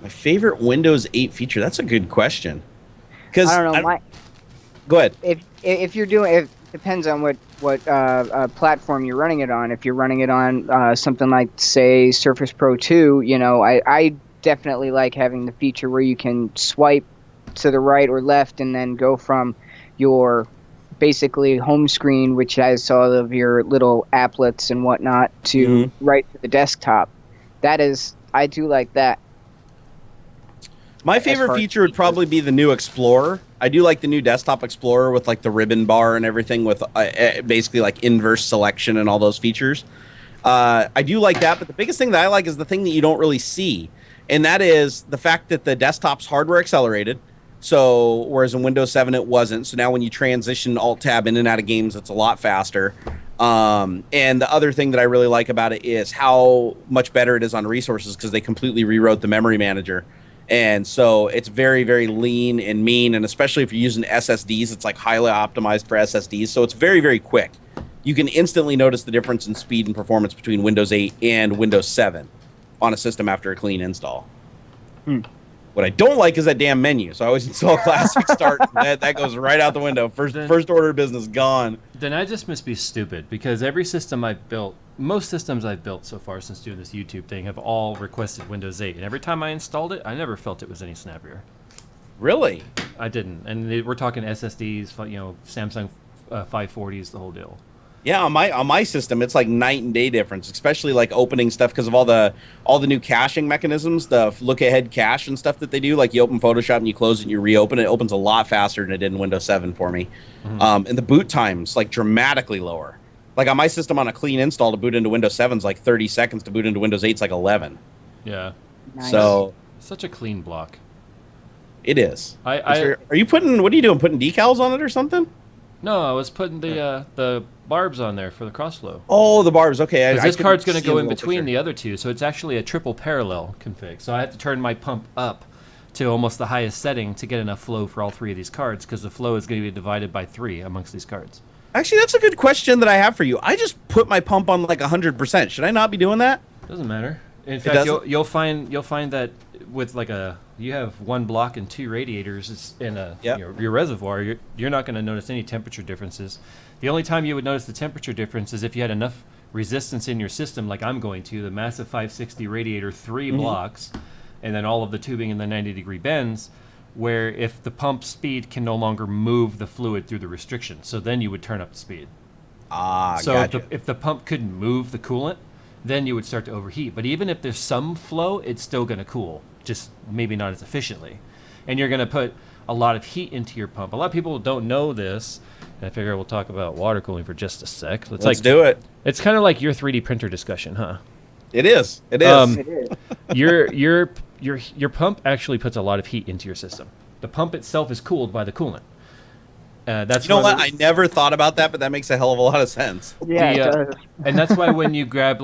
My favorite Windows 8 feature. That's a good question. Because I don't know. Go ahead. If you're doing, it depends on what platform you're running it on. If you're running it on something like, say, Surface Pro 2, I definitely like having the feature where you can swipe to the right or left and then go from your basically home screen, which has all of your little applets and whatnot, to right to the desktop. I do like that. My favorite feature would probably be the new Explorer. I do like the new desktop Explorer with like the ribbon bar and everything with basically like inverse selection and all those features. I do like that, but the biggest thing that I like is the thing that you don't really see, and that is the fact that the desktop's hardware accelerated. So whereas in Windows 7 it wasn't. So now when you transition Alt-Tab in and out of games, it's a lot faster. And the other thing that I really like about it is how much better it is on resources, because they completely rewrote the memory manager. And so it's very, very lean and mean, and especially if you're using SSDs, it's like highly optimized for SSDs. So it's very, very quick. You can instantly notice the difference in speed and performance between Windows 8 and Windows 7 on a system after a clean install. What I don't like is that damn menu. So I always install Classic Start. That goes right out the window. First order of business gone. Then I just must be stupid, because every system I've built, most systems I've built so far since doing this YouTube thing, have all requested Windows 8. And every time I installed it, I never felt it was any snappier. Really? I didn't. And we're talking SSDs, Samsung 540s, the whole deal. Yeah, on my system, it's like night and day difference, especially like opening stuff because of all the new caching mechanisms, the look ahead cache and stuff that they do. Like you open Photoshop and you close it and you reopen it. It opens a lot faster than it did in Windows 7 for me. And the boot time's like dramatically lower. Like on my system, on a clean install to boot into Windows 7 is like 30 seconds. To boot into Windows 8 is like 11. Yeah. Nice. So Such a clean block. it is. Are you putting? What are you doing? Putting decals on it or something? No, I was putting the barbs on there for the crossflow. Oh, the barbs. Okay, Because this card's going to go in between between the other two, so it's actually a triple parallel config. So I have to turn my pump up to almost the highest setting to get enough flow for all three of these cards, because the flow is going to be divided by 3 amongst these cards. Actually, that's a good question that I have for you. I just put my pump on like 100%. Should I not be doing that? Doesn't matter. In fact, you'll find that with like you have 1 block and 2 radiators in your reservoir. You're not going to notice any temperature differences. The only time you would notice the temperature difference is if you had enough resistance in your system, like I'm going to, the massive 560 radiator, 3 blocks, and then all of the tubing in the 90-degree bends, where if the pump speed can no longer move the fluid through the restriction, so then you would turn up the speed. So gotcha. if the pump couldn't move the coolant, then you would start to overheat. But even if there's some flow, it's still going to cool, just maybe not as efficiently. And you're going to put a lot of heat into your pump. A lot of people don't know this, and I figure we'll talk about water cooling for just a sec. Let's do it. It's kind of like your 3D printer discussion, huh? It is. It is. It is. Your pump actually puts a lot of heat into your system. The pump itself is cooled by the coolant. That's you know what? I never thought about that, but that makes a hell of a lot of sense. Yeah, it does. And that's why when you grab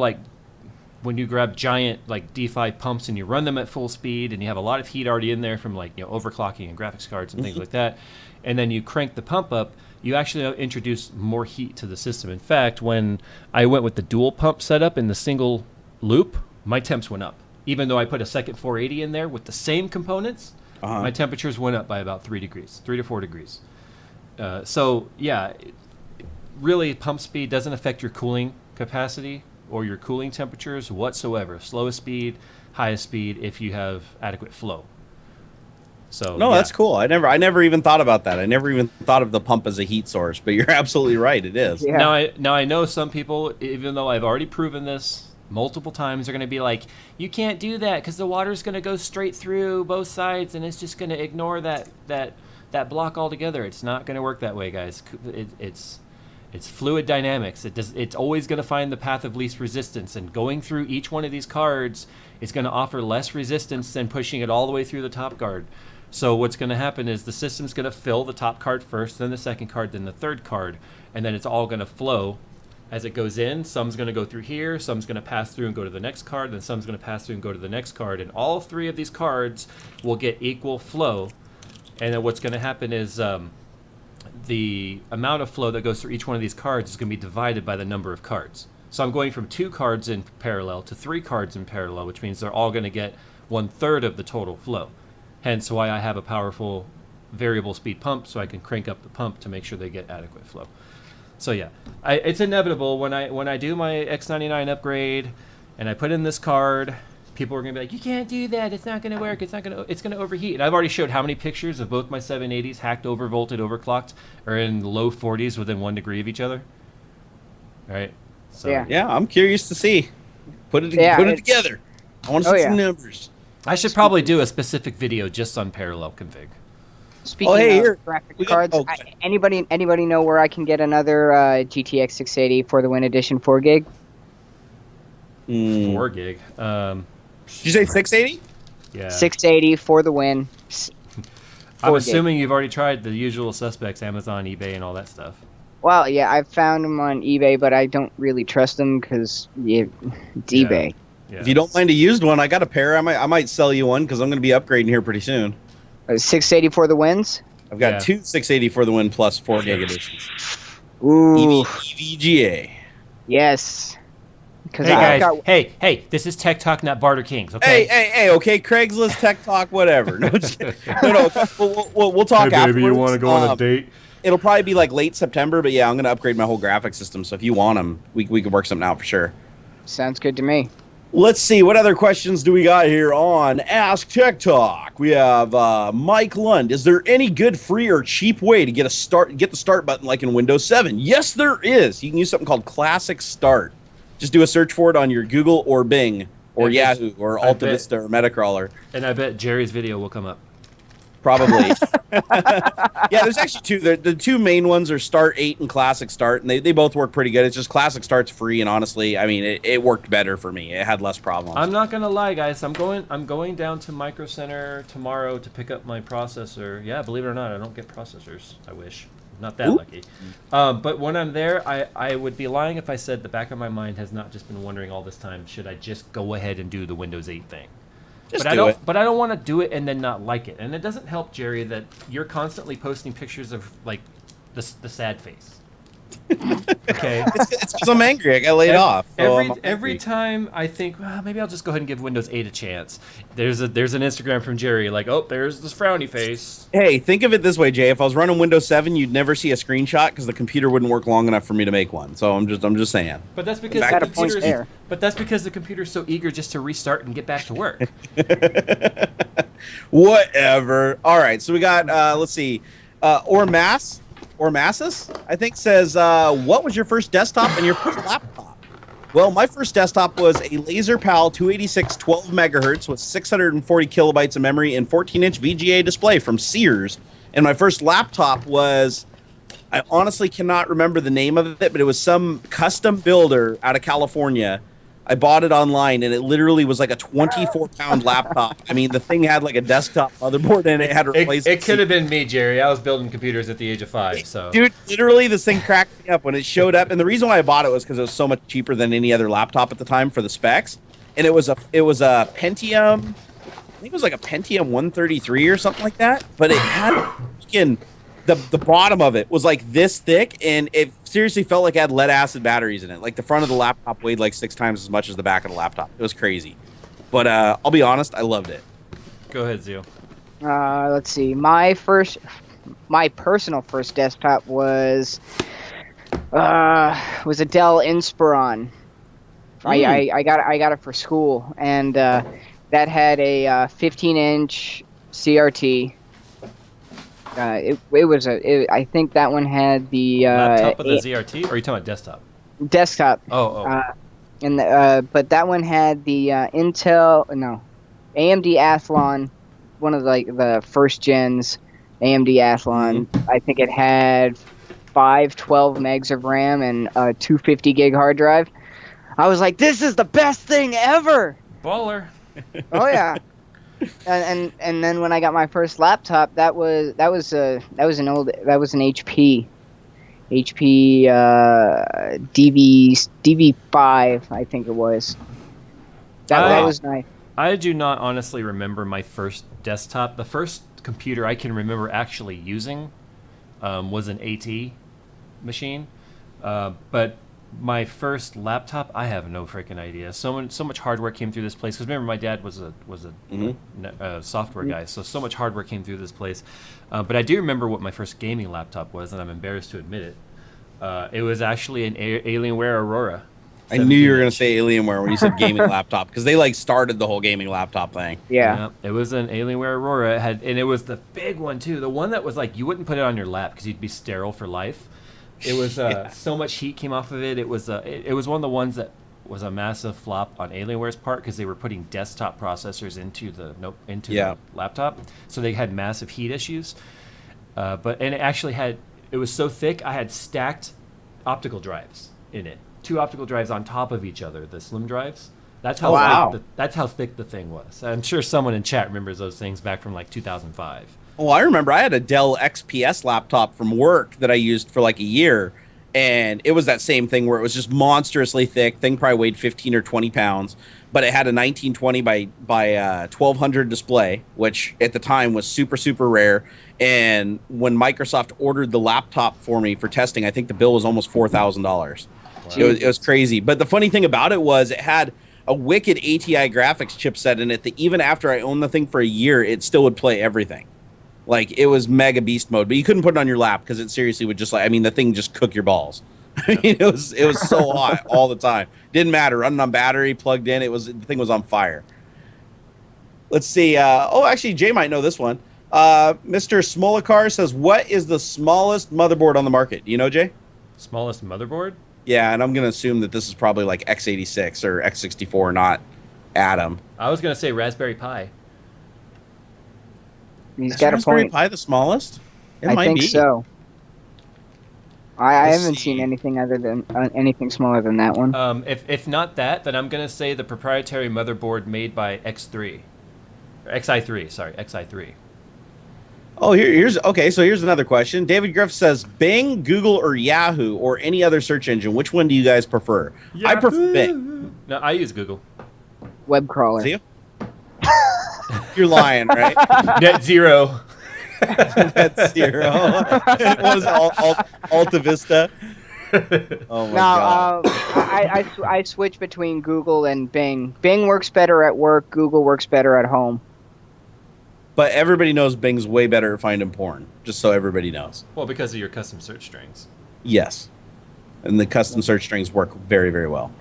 giant like D5 pumps and you run them at full speed and you have a lot of heat already in there from like overclocking and graphics cards and things like that, and then you crank the pump up, you actually introduce more heat to the system. In fact, when I went with the dual pump setup in the single loop, my temps went up. Even though I put a second 480 in there with the same components, my temperatures went up by about 3 to 4 degrees. So yeah, really pump speed doesn't affect your cooling capacity or your cooling temperatures whatsoever. Slowest speed, highest speed if you have adequate flow. So no, that's cool. I never even thought about that. I never even thought of the pump as a heat source, but you're absolutely right. It is. Yeah. Now I know some people, even though I've already proven this multiple times, are going to be like, you can't do that because the water's going to go straight through both sides and it's just going to ignore that block altogether. It's not going to work that way, guys. It's fluid dynamics. It's always going to find the path of least resistance, and going through each one of these cards is going to offer less resistance than pushing it all the way through the top card. So what's going to happen is the system's going to fill the top card first, then the second card, then the third card, and then it's all going to flow as it goes in. Some's going to go through here, some's going to pass through and go to the next card, then some's going to pass through and go to the next card, and all 3 of these cards will get equal flow. And then what's going to happen is the amount of flow that goes through each one of these cards is going to be divided by the number of cards. So I'm going from 2 cards in parallel to 3 cards in parallel, which means they're all going to get 1/3 of the total flow. Hence why I have a powerful variable speed pump, so I can crank up the pump to make sure they get adequate flow. So yeah, it's inevitable when I do my X99 upgrade and I put in this card, people are going to be like, you can't do that. It's not going to work. It's going to overheat. And I've already showed how many pictures of both my 780s hacked, overvolted, overclocked are in the low 40s within 1 degree of each other. All right. So yeah, I'm curious to see. Put it together. I want to see some numbers. I should probably do a specific video just on parallel config. Speaking of graphics cards, anybody know where I can get another GTX 680 for the Win Edition 4 gig? 4 gig. Did you say 680? Yeah. 680 for the Win. I'm assuming you've already tried the usual suspects, Amazon, eBay, and all that stuff. Well, yeah, I've found them on eBay, but I don't really trust them because it's eBay. Yeah. If you don't mind a used one, I got a pair. I might sell you one because I'm going to be upgrading here pretty soon. 680 for the Wins? I've got 2 680 for the Win plus 4 gig editions. Ooh. EVGA. Yes. Hey guys, hey, this is Tech Talk, not Barter Kings, okay? Hey, okay, Craigslist, Tech Talk, whatever. No, just kidding. No, we'll talk afterwards. Maybe you want to go on a date? It'll probably be like late September, but yeah, I'm going to upgrade my whole graphics system, so if you want them, we could work something out for sure. Sounds good to me. Let's see, what other questions do we got here on Ask Tech Talk? We have Mike Lund. Is there any good free or cheap way to get the start button like in Windows 7? Yes, there is. You can use something called Classic Start. Just do a search for it on your Google or Bing or Yahoo or Alta Vista or Metacrawler. And I bet Jerry's video will come up. Probably. Yeah, there's actually two. The two main ones are Start 8 and Classic Start, and they both work pretty good. It's just Classic Start's free, and honestly, I mean, it worked better for me. It had less problems. I'm not gonna lie, guys. I'm going down to Micro Center tomorrow to pick up my processor. Yeah, believe it or not, I don't get processors. I wish. Not that lucky. But when I'm there, I would be lying if I said the back of my mind has not just been wondering all this time, should I just go ahead and do the Windows 8 thing? But I don't want to do it and then not like it. And it doesn't help, Jerry, that you're constantly posting pictures of like the sad face. Okay. It's because I'm angry. I got laid off. So every time I think, well, maybe I'll just go ahead and give Windows 8 a chance. There's an Instagram from Jerry like, oh, there's this frowny face. Hey, think of it this way, Jay. If I was running Windows 7, you'd never see a screenshot because the computer wouldn't work long enough for me to make one. So I'm just saying. But that's because the computer's so eager just to restart and get back to work. Whatever. All right. So we got let's see. Ormassus, I think, says, what was your first desktop and your first laptop? Well, my first desktop was a LaserPal 286 12 megahertz with 640 kilobytes of memory and 14-inch VGA display from Sears. And my first laptop was, I honestly cannot remember the name of it, but it was some custom builder out of California. I bought it online, and it literally was like a 24-pound laptop. I mean, the thing had like a desktop motherboard, and it had a replacement. It could have been me, Jerry. I was building computers at the age of 5. So, dude, literally, this thing cracked me up when it showed up. And the reason why I bought it was because it was so much cheaper than any other laptop at the time for the specs. And it was a Pentium. I think it was like a Pentium 133 or something like that. But it had freaking the bottom of it was like this thick, and it seriously felt like it had lead acid batteries in it. Like the front of the laptop weighed like 6 times as much as the back of the laptop. It was crazy. But I'll be honest, I loved it. Go ahead, Zio. Let's see. My personal first desktop was a Dell Inspiron. I got it for school, and that had a 15-inch CRT. I think that one had the laptop of the ZRT, or are you talking about desktop? Desktop. But that one had the AMD Athlon, one of the first gens AMD Athlon. I think it had 512 megs of RAM and a 250 gig hard drive. I was like, this is the best thing ever. Baller. Oh yeah. And then when I got my first laptop, that was an HP DV5, I think it was. That was nice. I do not honestly remember my first desktop. The first computer I can remember actually using was an AT machine, but my first laptop, I have no freaking idea. So much hardware came through this place. Because remember, my dad was a software guy, so much hardware came through this place. But I do remember what my first gaming laptop was, and I'm embarrassed to admit it. It was actually an Alienware Aurora. I knew you were going to say Alienware when you said gaming laptop, because they like started the whole gaming laptop thing. Yeah. It was an Alienware Aurora. And it was the big one too. The one that was like you wouldn't put it on your lap because you'd be sterile for life. It was so much heat came off of it. It was one of the ones that was a massive flop on Alienware's part because they were putting desktop processors into the laptop, so they had massive heat issues. It was so thick. I had stacked optical drives in it, 2 optical drives on top of each other, the slim drives. That's how thick the thing was. I'm sure someone in chat remembers those things back from like 2005. Oh, I remember I had a Dell XPS laptop from work that I used for like a year, and it was that same thing where it was just monstrously thick. Thing probably weighed 15 or 20 pounds, but it had a 1920 by 1200 display, which at the time was super, super rare. And when Microsoft ordered the laptop for me for testing, I think the bill was almost $4,000. Wow. It was crazy. But the funny thing about it was it had a wicked ATI graphics chipset in it that even after I owned the thing for a year, it still would play everything. Like, it was mega beast mode, but you couldn't put it on your lap because it seriously would just the thing just cook your balls. I mean, it was so hot all the time. Didn't matter. Running on battery, plugged in. The thing was on fire. Let's see. Actually, Jay might know this one. Mr. Smolikar says, "What is the smallest motherboard on the market?" Do you know, Jay? Smallest motherboard? Yeah, and I'm gonna assume that this is probably like x86 or x64, not Atom. I was gonna say Raspberry Pi. He's Is got a Raspberry point. Pi the smallest? It I might think be. so. I Let's haven't see. seen anything other than anything smaller than that one. If not that, then I'm gonna say the proprietary motherboard made by X3, or XI3. Sorry, XI3. Oh, here's okay. So here's another question. David Griff says, Bing, Google, or Yahoo, or any other search engine. Which one do you guys prefer? I prefer Bing. No, I use Google. Web crawler. See you? You're lying, right? Net zero. That's zero. It was Alta Vista. Oh my god. I switch between Google and Bing. Bing works better at work. Google works better at home. But everybody knows Bing's way better at finding porn. Just so everybody knows. Well, because of your custom search strings. Yes. And the custom search strings work very, very well.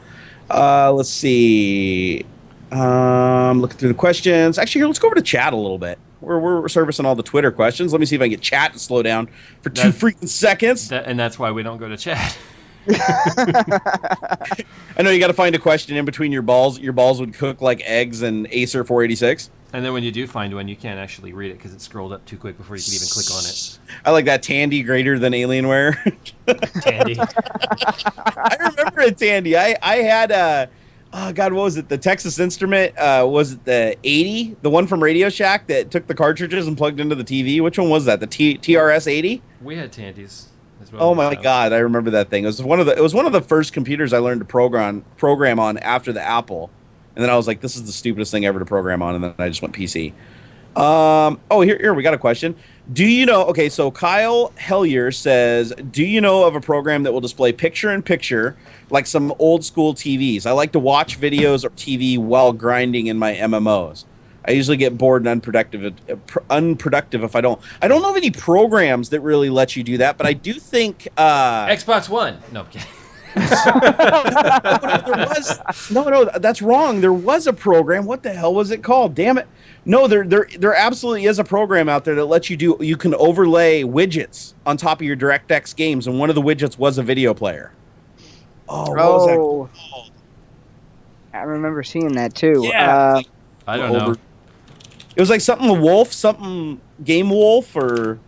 Let's see. Looking through the questions. Actually, here, let's go over to chat a little bit. We're servicing all the Twitter questions. Let me see if I can get chat to slow down for 2 freaking seconds. And that's why we don't go to chat. I know you got to find a question in between your balls. Your balls would cook like eggs and Acer 486. And then when you do find one, you can't actually read it because it scrolled up too quick before you can even click on it. I like that Tandy greater than Alienware. Tandy. I remember a Tandy. I had oh god, what was it? The Texas Instrument, was it the 80? The one from Radio Shack that took the cartridges and plugged into the TV? Which one was that? The TRS 80? We had Tandys as well. Oh my god, I remember that thing. It was one of the first computers I learned to program on after the Apple. And then I was like, this is the stupidest thing ever to program on, and then I just went PC. Here we got a question. Do you know, okay, so Kyle Hellier says, do you know of a program that will display picture-in-picture like some old school TVs? I like to watch videos or TV while grinding in my MMOs. I usually get bored and unproductive if I don't. I don't know of any programs that really let you do that, but I do think Xbox One. No, I'm kidding. No, that's wrong. There was a program. What the hell was it called? Damn it. No, there absolutely is a program out there that lets you can overlay widgets on top of your DirectX games, and one of the widgets was a video player. Oh, what was that called? I remember seeing that too. Yeah. I don't know. It was like something Game Wolf or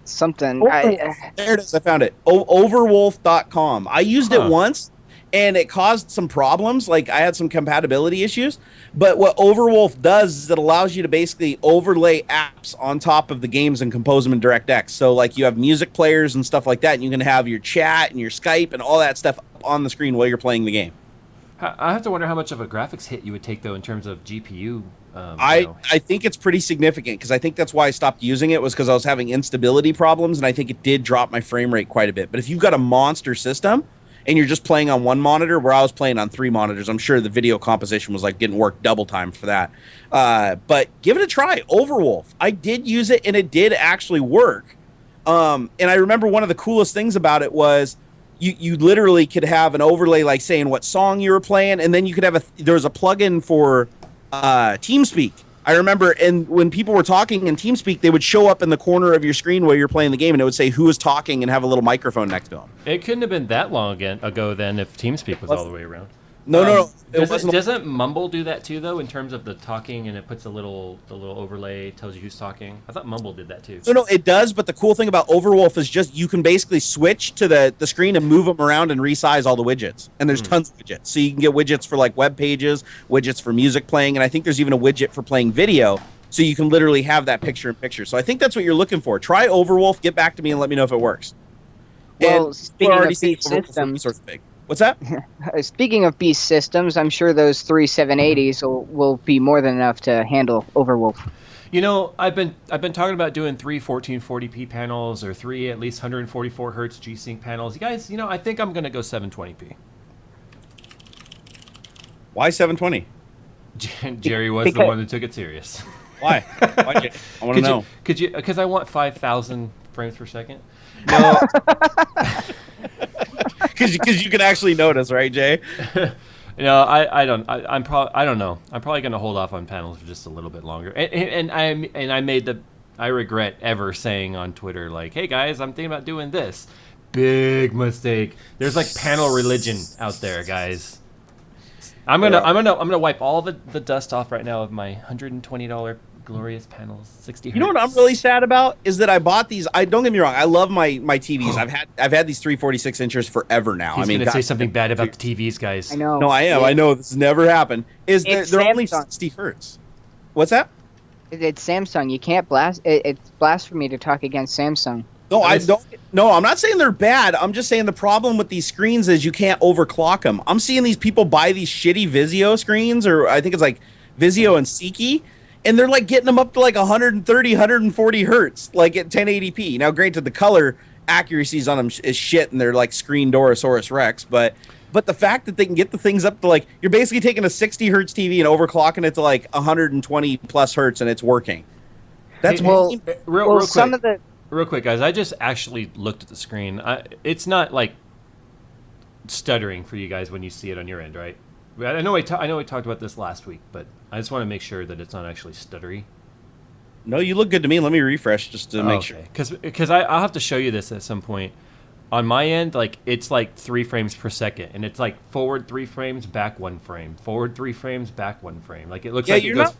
something. There it is. I found it. Overwolf.com. I used it once, and it caused some problems. Like, I had some compatibility issues. But what Overwolf does is it allows you to basically overlay apps on top of the games and compose them in DirectX. So, like, you have music players and stuff like that, and you can have your chat and your Skype and all that stuff up on the screen while you're playing the game. I have to wonder how much of a graphics hit you would take, though, in terms of GPU. I think it's pretty significant, because I think that's why I stopped using it, was because I was having instability problems, and I think it did drop my frame rate quite a bit. But if you've got a monster system and you're just playing on one monitor, where I was playing on 3 monitors, I'm sure the video composition was like getting work double time for that. But give it a try. Overwolf. I did use it, and it did actually work. And I remember one of the coolest things about it was you literally could have an overlay, like saying what song you were playing, and then you could have there was a plugin for TeamSpeak. I remember, and when people were talking in TeamSpeak, they would show up in the corner of your screen while you're playing the game, and it would say who is talking and have a little microphone next to them. It couldn't have been that long ago then if TeamSpeak was all the way around. No. Doesn't Mumble do that too, though, in terms of the talking, and it puts the little overlay, tells you who's talking? I thought Mumble did that too. No, it does, but the cool thing about Overwolf is just you can basically switch to the screen and move them around and resize all the widgets. And there's tons of widgets. So you can get widgets for like web pages, widgets for music playing, and I think there's even a widget for playing video. So you can literally have that picture-in-picture. So I think that's what you're looking for. Try Overwolf, get back to me, and let me know if it works. Well, and speaking of beast systems, big. What's that? Speaking of beast systems, I'm sure those 3 780s will be more than enough to handle Overwolf. You know, I've been talking about doing 3 1440p panels or 3 at least 144 hertz G-Sync panels. You guys, I think I'm gonna go 720p. Why 720? Jerry was the one who took it serious. Why? I want to know. Because I want 5,000 frames per second. No. because you can actually notice, right, Jay? I don't. I don't know. I'm probably going to hold off on panels for just a little bit longer. I regret ever saying on Twitter like, "Hey guys, I'm thinking about doing this." Big mistake. There's like panel religion out there, guys. I'm gonna wipe all the dust off right now of my $120 glorious panels, 60 hertz. You know what I'm really sad about is that I bought these. I don't get me wrong. I love my TVs. I've had these 346 inches forever now. He's gonna say something bad about the TVs, guys. I know. No, I am. I know this has never happened. They're only Samsung. 60 hertz. What's that? It's Samsung. You can't it's blasphemy to talk against Samsung. No, I don't. No, I'm not saying they're bad. I'm just saying the problem with these screens is you can't overclock them. I'm seeing these people buy these shitty Vizio screens, or I think it's like Vizio and Seiki, and they're like getting them up to like 130, 140 hertz, like at 1080p. Now, granted, the color accuracies on them is shit, and they're like screen Dorosaurus Rex, but the fact that they can get the things up to like, you're basically taking a 60 hertz TV and overclocking it to like 120 plus hertz, and it's working. That's real quick. Some of the Real quick, guys, I just actually looked at the screen. It's not like stuttering for you guys when you see it on your end, right? I know we talked about this last week, but I just want to make sure that it's not actually stuttery. No, you look good to me. Let me refresh just to make sure. Because I'll have to show you this at some point. On my end, like it's like 3 frames per second, and it's like forward 3 frames, back 1 frame, forward 3 frames, back 1 frame. Like it looks like it goes.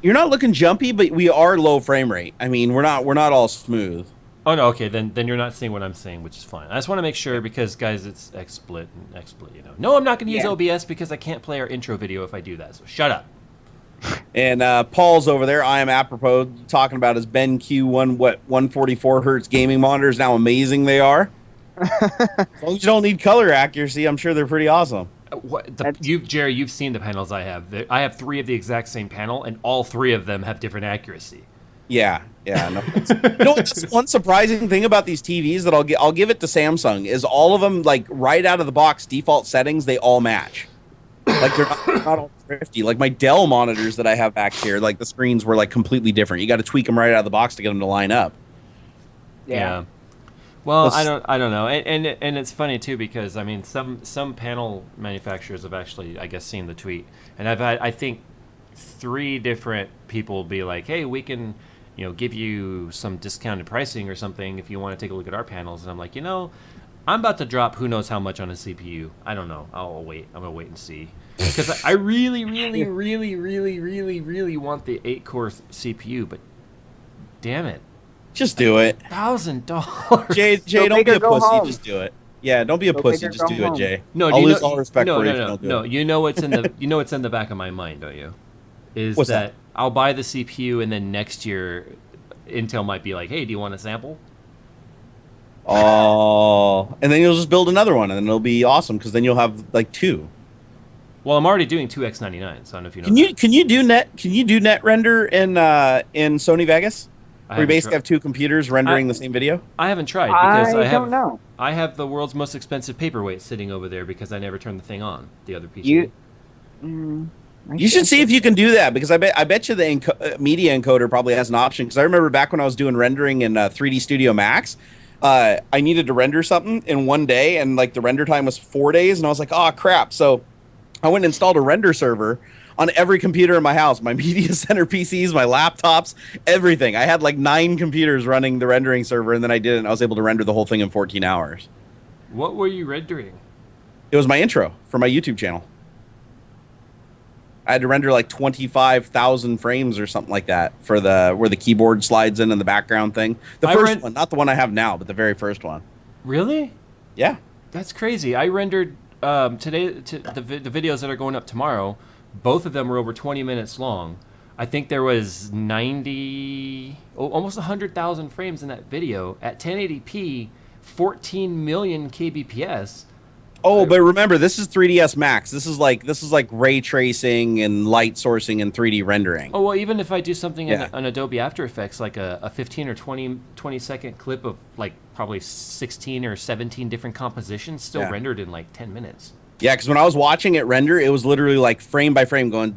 You're not looking jumpy, but we are low frame rate. I mean, we're not all smooth. Oh no, okay, then you're not seeing what I'm saying, which is fine. I just want to make sure because guys, it's XSplit and XSplit, you know. No, I'm not going to use OBS because I can't play our intro video if I do that. So shut up. And Paul's over there. I am apropos talking about his BenQ 144 hertz gaming monitors. How amazing they are. As long as you don't need color accuracy, I'm sure they're pretty awesome. Jerry, you've seen the panels I have. I have 3 of the exact same panel, and all 3 of them have different accuracy. Yeah. No, you know, just one surprising thing about these TVs that I'll give it to Samsung is all of them, like right out of the box, default settings, they all match. Like they're not all thrifty. Like my Dell monitors that I have back here, like the screens were like completely different. You got to tweak them right out of the box to get them to line up. Yeah. Well, I don't know, and it's funny too because I mean some panel manufacturers have actually, I guess, seen the tweet, and I've had, I think, 3 different people be like, hey, we can, you know, give you some discounted pricing or something if you want to take a look at our panels, and I'm like, you know, I'm about to drop who knows how much on a CPU. I don't know. I'll wait. I'm gonna wait and see because I really want the 8-core CPU, but damn it. Just do it. $1,000. Jay, don't be a pussy. Home. Just do it. Yeah, don't be a pussy. Just do it, Jay. No, I'll lose all respect for you if you don't do it. No, you know what's in the back of my mind, don't you? What's that? I'll buy the CPU and then next year, Intel might be like, "Hey, do you want a sample?" Oh, and then you'll just build another one, and then it'll be awesome because then you'll have like 2. Well, I'm already doing 2 X99, so I don't know if you know. Can you do net render in Sony Vegas? Where you basically have 2 computers rendering the same video? I haven't tried because I don't know. I have the world's most expensive paperweight sitting over there because I never turned the thing on. The other PC. You should see if you can do that because I bet you the media encoder probably has an option. Because I remember back when I was doing rendering in 3D Studio Max, I needed to render something in one day, and like the render time was 4 days, and I was like, oh crap! So I went and installed a render server on every computer in my house, my media center PCs, my laptops, everything. I had like 9 computers running the rendering server, and then I did it, and I was able to render the whole thing in 14 hours. What were you rendering? It was my intro for my YouTube channel. I had to render like 25,000 frames or something like that for where the keyboard slides in and the background thing. The first one, not the one I have now, but the very first one. Really? Yeah. That's crazy. I rendered today the videos that are going up tomorrow. Both of them were over 20 minutes long. I think there was almost 100,000 frames in that video at 1080p, 14 million kbps. Oh, but remember, this is 3ds Max. This is like ray tracing and light sourcing and 3D rendering. Oh, well, even if I do something in Adobe After Effects, like a 15 or 20 second clip of like probably 16 or 17 different compositions, still rendered in like 10 minutes. Yeah, because when I was watching it render, it was literally like frame by frame going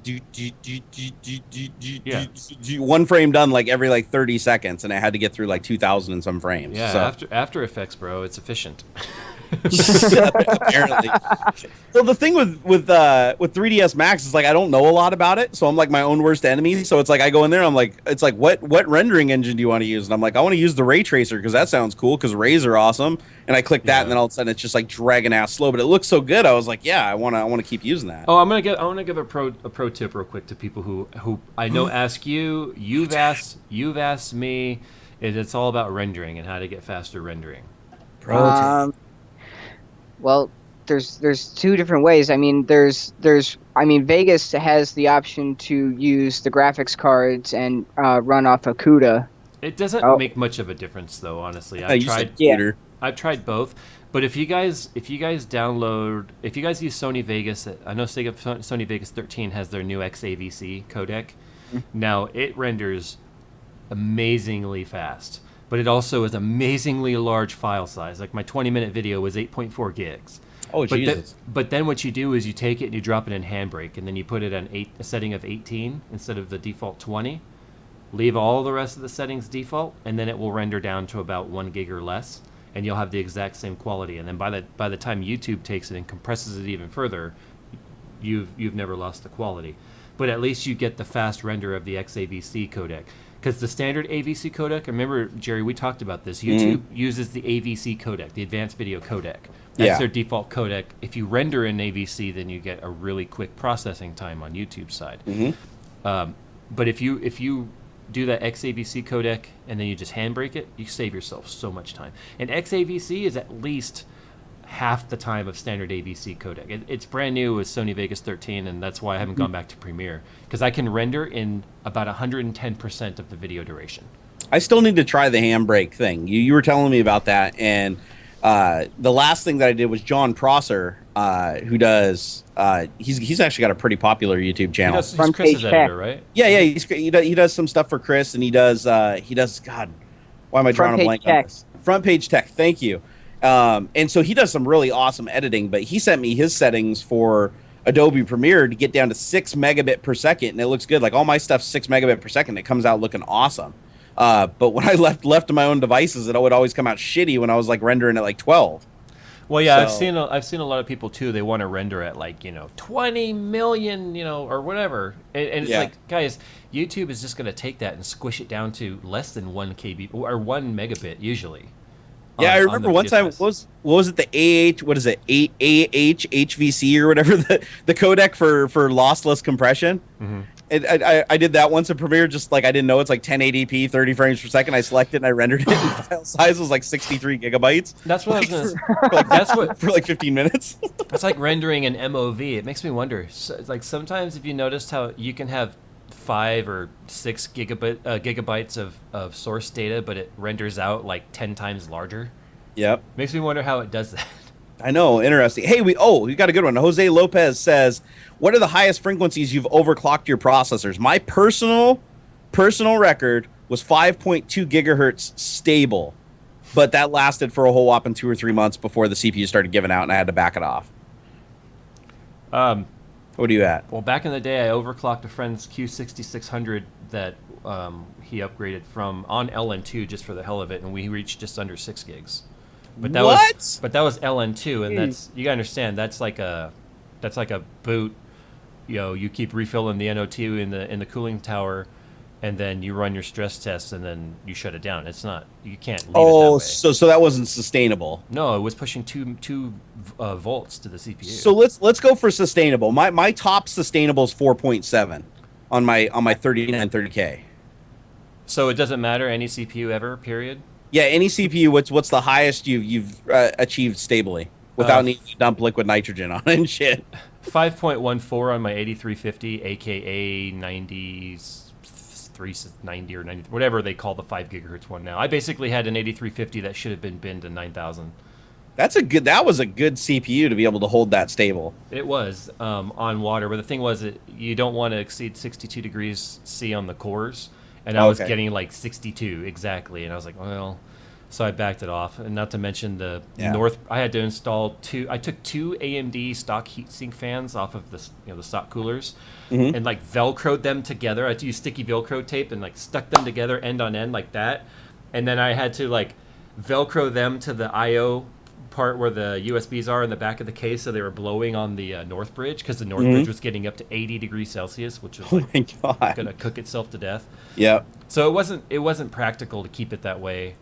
one frame done like every like 30 seconds, and I had to get through like 2,000 and some frames. Yeah, so. After Effects, bro, it's efficient. Apparently. So the thing with 3ds Max is like I don't know a lot about it, so I'm like my own worst enemy. So it's like I go in there, I'm like, it's like what rendering engine do you want to use? And I'm like, I want to use the ray tracer because that sounds cool because rays are awesome. And I click that, and then all of a sudden it's just like dragging ass slow, but it looks so good. I was like, yeah, I want to keep using that. Oh, I want to give a pro tip real quick to people who I know ask you. You've asked me. It's all about rendering and how to get faster rendering. Pro tip. Well, there's two different ways. I mean, Vegas has the option to use the graphics cards and run off a CUDA. It doesn't Oh, make much of a difference though, honestly. You said yeah. computer. I've tried both, but if you guys use Sony Vegas, I know Sony Vegas 13 has their new XAVC codec. Now it renders amazingly fast, but it also is amazingly large file size. Like my 20-minute video was 8.4 gigs. Oh Jesus. But then what you do is you take it and you drop it in Handbrake, and then you put it on a setting of 18 instead of the default 20. Leave all the rest of the settings default, and then it will render down to about 1 gig or less, and you'll have the exact same quality. And then by the time YouTube takes it and compresses it even further, you've never lost the quality. But at least you get the fast render of the XAVC codec. Because the standard AVC codec, remember, Jerry, we talked about this. YouTube uses the AVC codec, the advanced video codec. That's their default codec. If you render in AVC, then you get a really quick processing time on YouTube's side. But if you do that XAVC codec and then you just handbrake it, you save yourself so much time. And XAVC is at least half the time of standard AVC codec. It's brand new with Sony Vegas 13, and that's why I haven't gone back to Premiere, because I can render in about 110% of the video duration. I still need to try the handbrake thing. You were telling me about that, and the last thing that I did was John Prosser, who does he's actually got a pretty popular YouTube channel. He's Chris's editor, right? Yeah, he does some stuff for Chris, and he does God, why am I drawing a blank on this? Front Page Tech. Thank you. And so he does some really awesome editing, but he sent me his settings for Adobe Premiere to get down to 6 megabit per second, and it looks good. Like all my stuff's 6 megabit per second. It comes out looking awesome. But when I left to my own devices, it would always come out shitty when I was like rendering at like 12. Well, yeah, So- I've seen a lot of people too. They want to render at like 20 million, or whatever, and it's like, guys, YouTube is just going to take that and squish it down to less than 1 KB or 1 megabit usually. Yeah, I remember one time, what was it, the HVC or whatever, the codec for lossless compression? I did that once in Premiere, just like I didn't know it's like 1080p, 30 frames per second. I selected and I rendered it, and the file size was like 63 gigabytes. That's what I was going to for like 15 minutes. It's like rendering an MOV. It makes me wonder. So, like sometimes, if you noticed how you can have 5 or 6 gigabytes of source data, but it renders out like 10 times larger. Yep. Makes me wonder how it does that. I know, interesting. Hey, we got a good one. Jose Lopez says, "What are the highest frequencies you've overclocked your processors?" My personal record was 5.2 gigahertz stable, but that lasted for a whole whopping 2 or 3 months before the CPU started giving out, and I had to back it off. What are you at? Well, back in the day, I overclocked a friend's Q6600 that he upgraded from on LN2 just for the hell of it, and we reached just under 6 gigs. But that was LN2, and that's, you gotta understand, that's like a boot. You keep refilling the NO2 in the cooling tower, and then you run your stress tests, and then you shut it down. It's not, you can't leave it that way. So that wasn't sustainable. No, it was pushing two volts to the CPU. So let's go for sustainable. My top sustainable is 4.7 on my 3930K. So it doesn't matter any CPU ever, period. Yeah, any CPU. What's the highest you've achieved stably without needing to dump liquid nitrogen on it and shit? 5.14 on my 8350, aka 9390 or 90, whatever they call the 5 gigahertz one now. I basically had an 8350 that should have been binned to 9000. That was a good CPU to be able to hold that stable. It was on water, but the thing was that you don't want to exceed 62 degrees C on the cores, and I was getting like 62 exactly, and I was like, well, so I backed it off. And not to mention the I had to install I took 2 AMD stock heatsink fans off of the stock coolers, and like Velcroed them together. I had to use sticky Velcro tape and like stuck them together end on end like that, and then I had to like Velcro them to the I/O part where the USBs are in the back of the case, so they were blowing on the North Bridge because the North Mhm. Bridge was getting up to 80 degrees Celsius, which was Oh like my god. gonna cook itself to death. Yep. So it wasn't practical to keep it that way,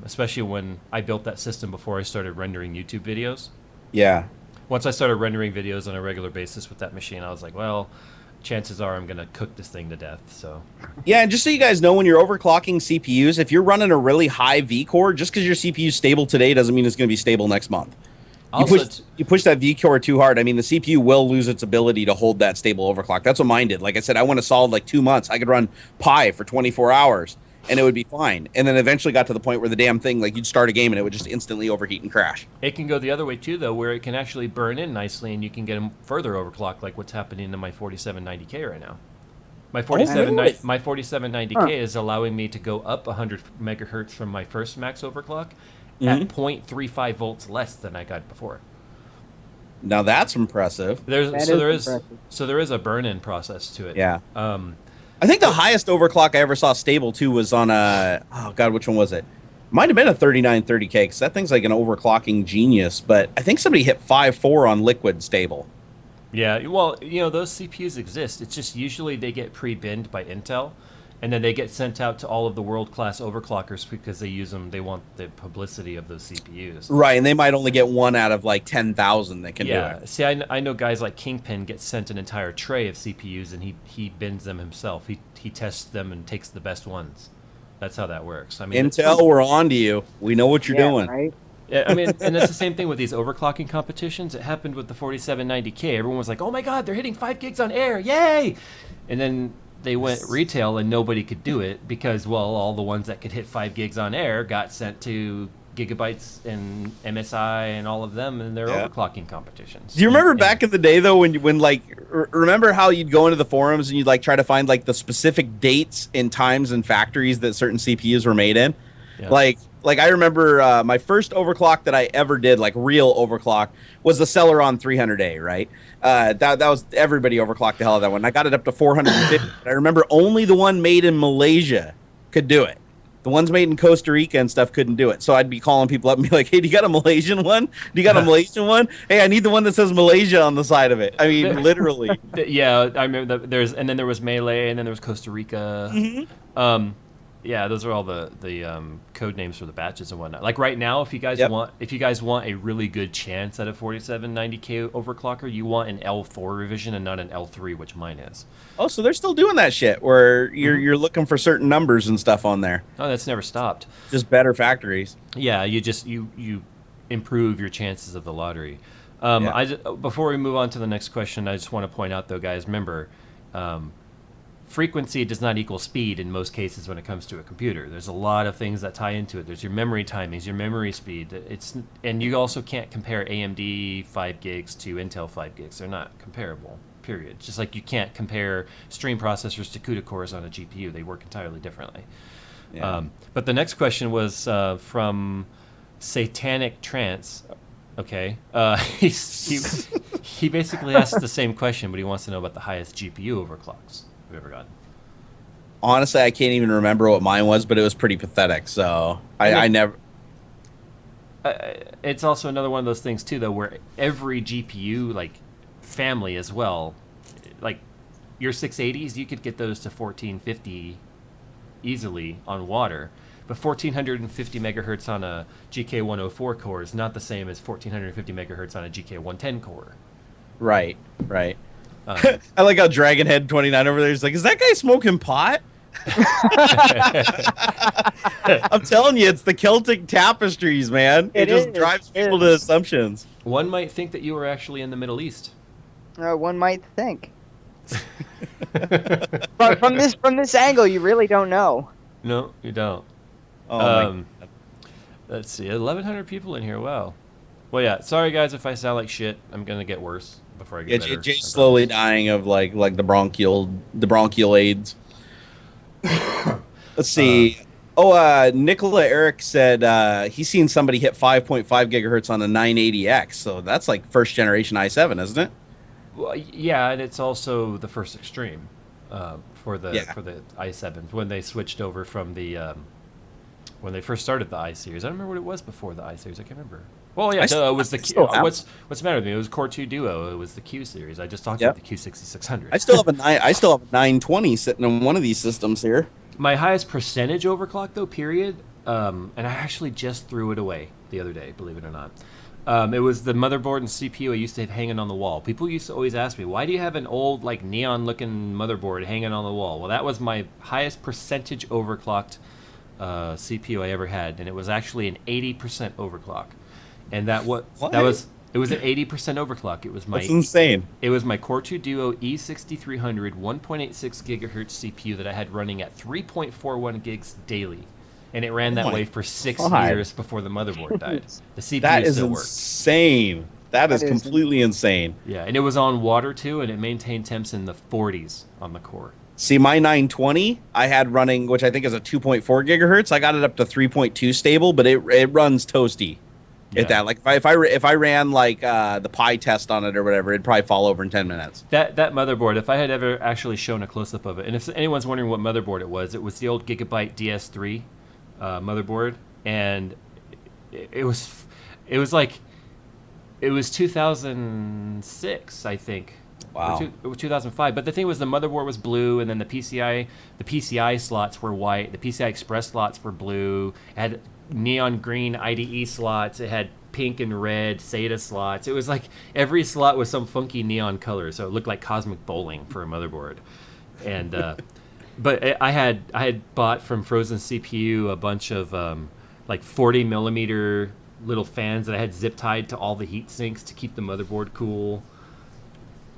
especially when I built that system before I started rendering YouTube videos. Yeah. Once I started rendering videos on a regular basis with that machine, I was like, well, chances are I'm gonna cook this thing to death. So Yeah, and just so you guys know, when you're overclocking CPUs, if you're running a really high V core, just because your CPU is stable today doesn't mean it's going to be stable next month. also, You push that V core too hard. I mean, the CPU will lose its ability to hold that stable overclock. That's what mine did. Like I said, I went a solid like 2 months. I could run Pi for 24 hours and it would be fine. And then eventually got to the point where the damn thing, like you'd start a game and it would just instantly overheat and crash. it can go the other way too, though, where it can actually burn in nicely, and you can get them further overclocked, like what's happening in my 4790K right now. My really? 4790K is allowing me to go up 100 megahertz from my first max overclock at 0.35 volts less than I got before. Now that's impressive. That is impressive. There is a burn-in process to it. Yeah. Um, I think the highest overclock I ever saw stable too was on a, oh god, which one was it? Might have been a 3930K because that thing's like an overclocking genius. But I think somebody hit 5.4 on liquid stable. yeah, well, those CPUs exist. It's just usually they get pre-binned by Intel, and then they get sent out to all of the world-class overclockers because they use them. They want the publicity of those CPUs. Right, and they might only get one out of like 10,000 that can do Yeah, it. see, I know guys like Kingpin get sent an entire tray of CPUs, and he bins them himself. He tests them and takes the best ones. That's how that works. I mean, Intel, we're on to you. We know what you're doing. Right? yeah, I mean, and that's the same thing with these overclocking competitions. It happened with the 4790K. Everyone was like, "Oh my God, they're hitting 5 gigs on air! Yay!" And then they went retail, and nobody could do it because, well, all the ones that could hit 5 gigs on air got sent to Gigabytes and MSI and all of them in their overclocking competitions. Do you remember And- back in the day though when like remember how you'd go into the forums and you'd like try to find like the specific dates and times and factories that certain CPUs were made in? Yeah. Like I remember my first overclock that I ever did, like real overclock, was the Celeron 300A, right? That was, everybody overclocked the hell out of that one. I got it up to 450. I remember only the one made in Malaysia could do it. The ones made in Costa Rica and stuff couldn't do it. So I'd be calling people up and be like, "Hey, do you got a Malaysian one? Do you got a Malaysian one? Hey, I need the one that says Malaysia on the side of it." I mean, literally. Yeah, I remember and then there was Melee, and then there was Costa Rica. Yeah, those are all the code names for the batches and whatnot. Like right now, if you guys want a really good chance at a 4790K overclocker, you want an L4 revision and not an L3, which mine is. Oh, so they're still doing that shit where you're looking for certain numbers and stuff on there. Oh, that's never stopped. Just better factories. Yeah, you improve your chances of the lottery. Yeah. Before we move on to the next question, I just want to point out though, guys, remember, frequency does not equal speed in most cases when it comes to a computer. There's a lot of things that tie into it. There's your memory timings, your memory speed. And you also can't compare AMD 5 gigs to Intel 5 gigs. They're not comparable, period. Just like you can't compare stream processors to CUDA cores on a GPU. They work entirely differently. Yeah. But the next question was from Satanic Trance. Okay. He basically asked the same question, but he wants to know about the highest GPU overclocks we've ever gotten. Honestly, I can't even remember what mine was, but it was pretty pathetic. So I never. It's also another one of those things too, though, where every GPU like family as well, like your 680s, you could get those to 1450 easily on water, but 1450 megahertz on a GK104 core is not the same as 1450 megahertz on a GK110 core. Right. I like how Dragonhead 29 over there is like, "Is that guy smoking pot?" I'm telling you, it's the Celtic tapestries, man. It just drives people to assumptions. One might think that you were actually in the Middle East. One might think. But from this angle, you really don't know. No, you don't. Oh my God. Let's see, 1,100 people in here. Wow. Well, yeah. Sorry, guys, if I sound like shit. I'm gonna get worse before I get better. Jay's slowly dying of like the bronchial AIDS. Let's see. Nicola Eric said he's seen somebody hit 5.5 gigahertz on a 980X. So that's like first generation i7, isn't it? Well, yeah, and it's also the first extreme for the i7s when they switched over from the when they first started the I series. I don't remember what it was before the I series. I can't remember. Well, yeah, I it was the Q. still have What's the matter with me? It was Core 2 Duo. It was the Q series. I just talked Yep. about the Q6600. I still have a 920 sitting on one of these systems here. My highest percentage overclock, though, period, and I actually just threw it away the other day, believe it or not. It was the motherboard and CPU I used to have hanging on the wall. People used to always ask me, why do you have an old, like, neon-looking motherboard hanging on the wall? Well, that was my highest percentage overclocked CPU I ever had, and it was actually an 80% overclock. And it was an 80% overclock. It was my That's insane. It was my Core 2 Duo E6300 1.86 gigahertz CPU that I had running at 3.41 gigs daily. And it ran that way for 6 years before the motherboard died. The CPU That is still worked. insane. That is completely insane. Yeah, and it was on water too, and it maintained temps in the 40s on the core. See, my 920 I had running, which I think is a 2.4 gigahertz. I got it up to 3.2 stable, but it runs toasty. Yeah. At that, like if I ran like the Pi test on it or whatever, it'd probably fall over in 10 minutes. That motherboard, if I had ever actually shown a close up of it, and if anyone's wondering what motherboard it was the old Gigabyte DS3 motherboard, and it was 2006, I think. Wow. It was 2005. But the thing was, the motherboard was blue, and then the PCI slots were white. The PCI Express slots were blue. It had neon green IDE slots. It had pink and red SATA slots. It was like every slot was some funky neon color, so it looked like cosmic bowling for a motherboard. And but I had bought from Frozen CPU a bunch of like 40 millimeter little fans that I had zip tied to all the heat sinks to keep the motherboard cool.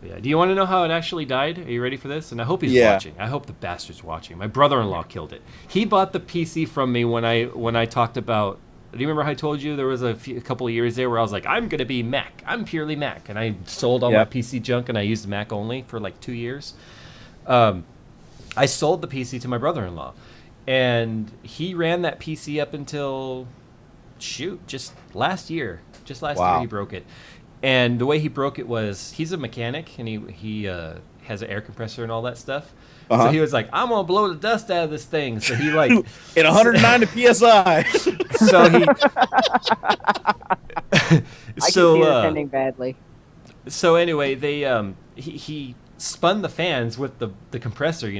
Yeah. Do you want to know how it actually died? Are you ready for this? And I hope he's watching. I hope the bastard's watching. My brother-in-law killed it. He bought the PC from me when I talked about. Do you remember how I told you there was a couple of years there where I was like, I'm gonna be Mac. I'm purely Mac, and I sold all my PC junk and I used Mac only for like 2 years. I sold the PC to my brother-in-law, and he ran that PC up until just last year. Just last year he broke it. And the way he broke it was, he's a mechanic, and he has an air compressor and all that stuff. So he was like, I'm going to blow the dust out of this thing. So he like... At 109 PSI. So he... I can see it ending badly. So anyway, he spun the fans with the compressor,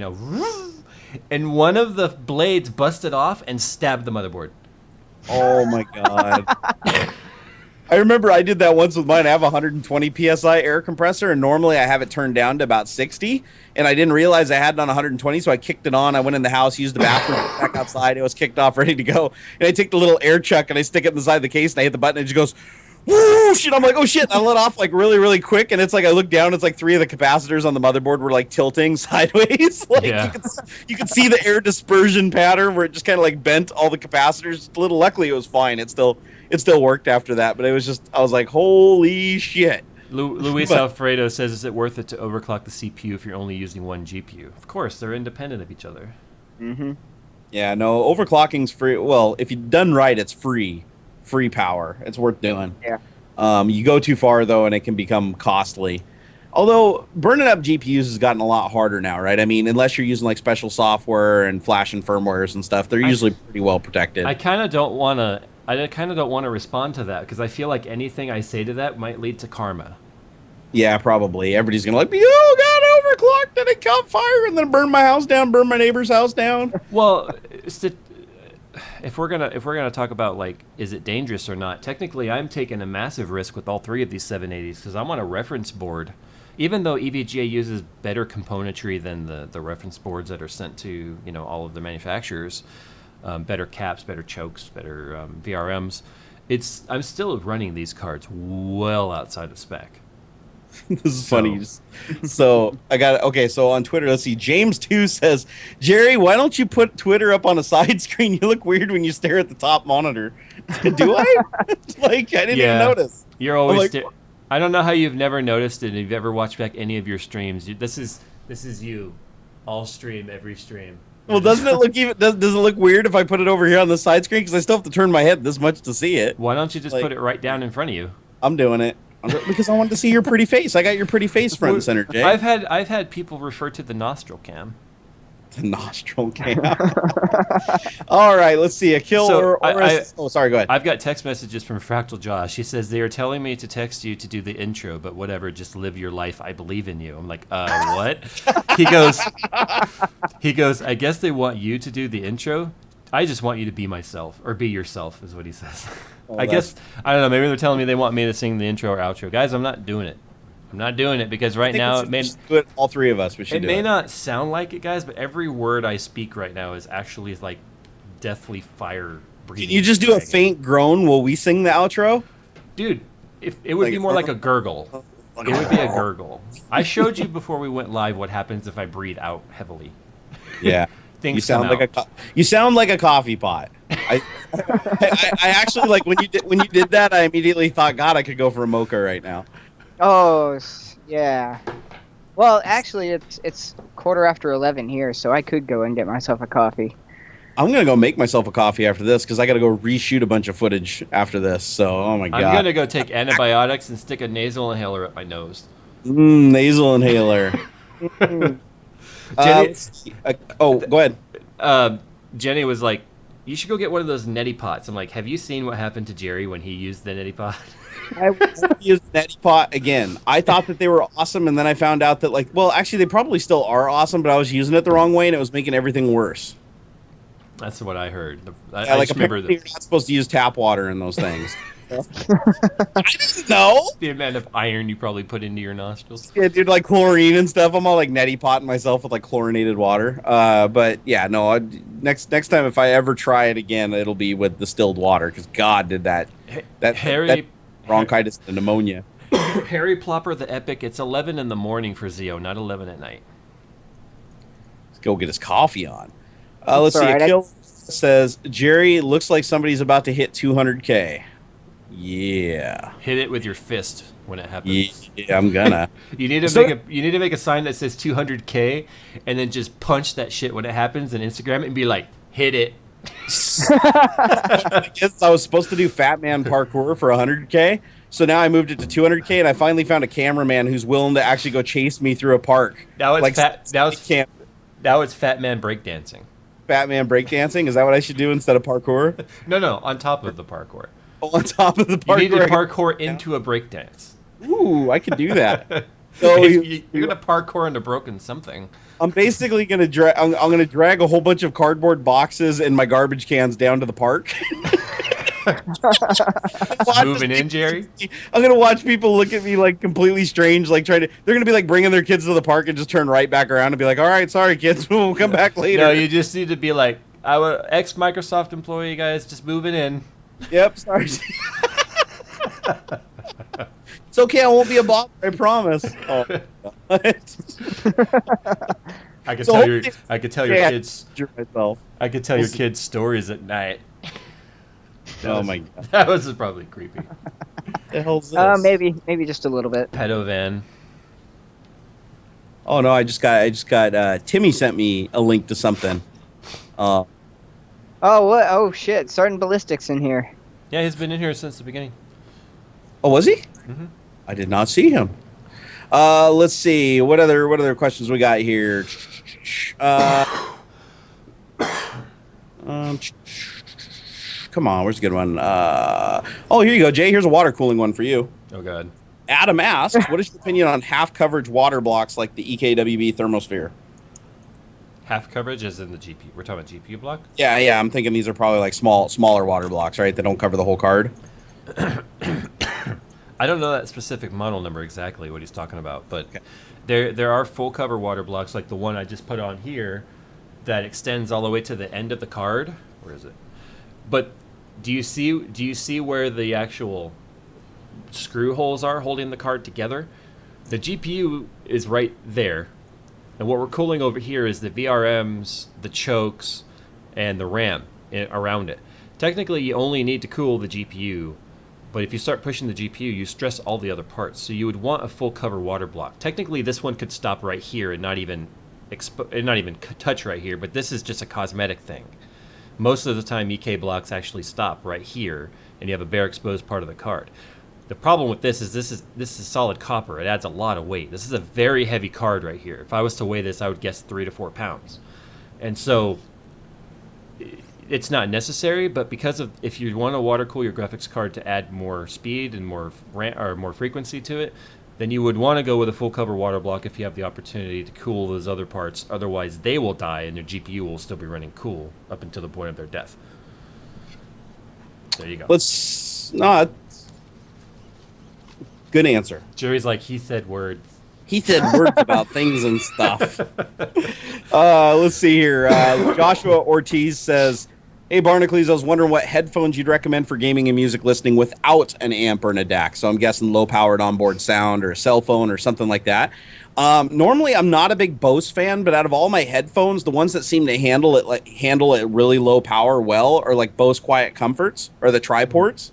and one of the blades busted off and stabbed the motherboard. Oh my God. I remember I did that once with mine. I have a 120 PSI air compressor, and normally I have it turned down to about 60, and I didn't realize I had it on 120, so I kicked it on. I went in the house, used the bathroom, back outside. It was kicked off, ready to go. And I take the little air chuck, and I stick it in the side of the case, and I hit the button, and it just goes, whoosh! And I'm like, oh shit. And I let off like really, really quick, and it's like I look down, it's like 3 of the capacitors on the motherboard were like tilting sideways. Like you could see the air dispersion pattern where it just kind of like bent all the capacitors. Luckily it was fine. It still worked after that, but it was just, I was like, holy shit. Luis Alfredo says, is it worth it to overclock the CPU if you're only using one GPU? Of course, they're independent of each other. Mm-hmm. Yeah, no, overclocking's free. Well, if you've done right, it's free power. It's worth doing. Yeah. You go too far, though, and it can become costly. Although burning up GPUs has gotten a lot harder now, right? I mean, unless you're using like special software and flash and firmwares and stuff, they're usually pretty well protected. I kind of don't want to respond to that because I feel like anything I say to that might lead to karma. Yeah, probably. Everybody's gonna like, oh God, overclocked, and it caught fire, and then burn my house down, burn my neighbor's house down. Well, if we're gonna talk about like, is it dangerous or not? Technically, I'm taking a massive risk with all 3 of these 780s because I'm on a reference board. Even though EVGA uses better componentry than the reference boards that are sent to all of the manufacturers, better caps, better chokes, better VRMs, I'm still running these cards well outside of spec. This is funny. So I got so on Twitter, let's see. James2 says, Jerry, why don't you put Twitter up on a side screen? You look weird when you stare at the top monitor. Do I? Like, I didn't even notice. You're always. I don't know how you've never noticed it. If you've ever watched back any of your streams, this is you, all stream, every stream. Well, doesn't it look does it look weird if I put it over here on the side screen? Because I still have to turn my head this much to see it. Why don't you just put it right down in front of you? I'm doing it. Because I wanted to see your pretty face. I got your pretty face front and center, Jay. I've had people refer to the nostril cam. The nostril cam. All right, let's see. A kill So, or oh, sorry, go ahead. I've got text messages from Fractal Josh. He says, they are telling me to text you to do the intro, but whatever, just live your life. I believe in you. I'm like, what? He goes, I guess they want you to do the intro. I just want you to be myself, or be yourself, is what he says. Oh, I guess, I don't know, maybe they're telling me they want me to sing the intro or outro. Guys, I'm not doing it. I'm not doing it because right now it may do it. All three of us. We should. it do may it. not sound like it, guys, but every word I speak right now is actually like deathly fire breathing. Can you just do a faint groan while we sing the outro? Dude, if it would be more like a gurgle. It would be a gurgle. I showed you before we went live what happens if I breathe out heavily. Yeah. Things You sound come like out. you sound like a coffee pot. I actually like when you did that. I immediately thought, God, I could go for a mocha right now. Oh, yeah. Well, actually, it's 11:15 here, so I could go and get myself a coffee. I'm gonna go make myself a coffee after this because I got to go reshoot a bunch of footage after this. So, oh my God. I'm gonna go take antibiotics and stick a nasal inhaler up my nose. Nasal inhaler. Jenny, Go ahead. Jenny was like, "You should go get one of those neti pots." I'm like, "Have you seen what happened to Jerry when he used the neti pot?" I used neti pot again. I thought that they were awesome, and then I found out that actually they probably still are awesome, but I was using it the wrong way, and it was making everything worse. That's what I heard. I Yeah, just remember apparently you're not supposed to use tap water in those things. I didn't know. the amount of iron you probably put into your nostrils. Yeah, dude, like chlorine and stuff. I'm all like neti potting myself with like chlorinated water. But yeah, no. Next time, if I ever try it again, it'll be with distilled water because God did that. That bronchitis and pneumonia. Harry Plopper the Epic. It's 11 in the morning for Zio, not 11 at night. Let's go get his coffee on. Let's see. Right, A kill says Jerry looks like somebody's about to hit 200K. Yeah. Hit it with your fist when it happens. Yeah, I'm gonna. You need to make a sign that says 200K, and then just punch that shit when it happens, and Instagram it and be like, hit it. I guess I was supposed to do Fat Man parkour for 100K, so now I moved it to 200K, and I finally found a cameraman who's willing to actually go chase me through a park. Now it's Now it's Fat Man breakdancing. Fat Man breakdancing? Is that what I should do instead of parkour? No, on top of the parkour. Oh, on top of the parkour. You need to parkour into a breakdance. Ooh, I could do that. So you're gonna parkour into broken something. I'm basically gonna drag. I'm gonna drag a whole bunch of cardboard boxes and my garbage cans down to the park. Moving in, Jerry. I'm gonna watch people look at me like completely strange, like trying to. They're gonna be like bringing their kids to the park and just turn right back around and be like, "All right, sorry, kids, we'll come back later." No, you just need to be like, "Our ex-Microsoft employee, guys, just moving in." Yep, sorry. It's okay. I won't be a bother. I promise. Oh. I could tell your kids. Myself. I could tell your kids stories at night. My God, that was probably creepy. What the hell's this? Maybe just a little bit. Pedo van. Oh no, I just got. Timmy sent me a link to something. Oh what? Oh shit! Sergeant Ballistics in here. Yeah, he's been in here since the beginning. Oh, was he? Mm-hmm. I did not see him. Let's see. What other questions we got here? Come on, where's a good one? Oh, here you go, Jay. Here's a water cooling one for you. Oh God. Adam asked, "What is your opinion on half coverage water blocks like the EKWB thermosphere?" Half coverage is in the GPU. We're talking about GPU block? Yeah. I'm thinking these are probably like smaller water blocks, right? That don't cover the whole card. I don't know that specific model number exactly what he's talking about, but Okay. there are full cover water blocks like the one I just put on here that extends all the way to the end of the card. Where is it? But do you see where the actual screw holes are holding the card together? The GPU is right there. And what we're cooling over here is the VRMs, the chokes, and the RAM around it. Technically, you only need to cool the GPU, but if you start pushing the GPU, you stress all the other parts. So you would want a full cover water block. Technically, this one could stop right here and not even touch right here, but this is just a cosmetic thing. Most of the time, EK blocks actually stop right here, and you have a bare exposed part of the card. The problem with this is solid copper. It adds a lot of weight. This is a very heavy card right here. If I was to weigh this, I would guess 3 to 4 pounds. And so it's not necessary, but because of if you want to water cool your graphics card to add more speed and more frequency to it, then you would want to go with a full cover water block if you have the opportunity to cool those other parts. Otherwise, they will die and their GPU will still be running cool up until the point of their death. There you go. Good answer. Jerry's like, he said words. He said words about things and stuff. Let's see here. Joshua Ortiz says, "Hey, Barnacles, I was wondering what headphones you'd recommend for gaming and music listening without an amp or an DAC. So I'm guessing low-powered onboard sound or a cell phone or something like that. Normally, I'm not a big Bose fan, but out of all my headphones, the ones that seem to handle it really low power well are like Bose Quiet Comforts or the triports.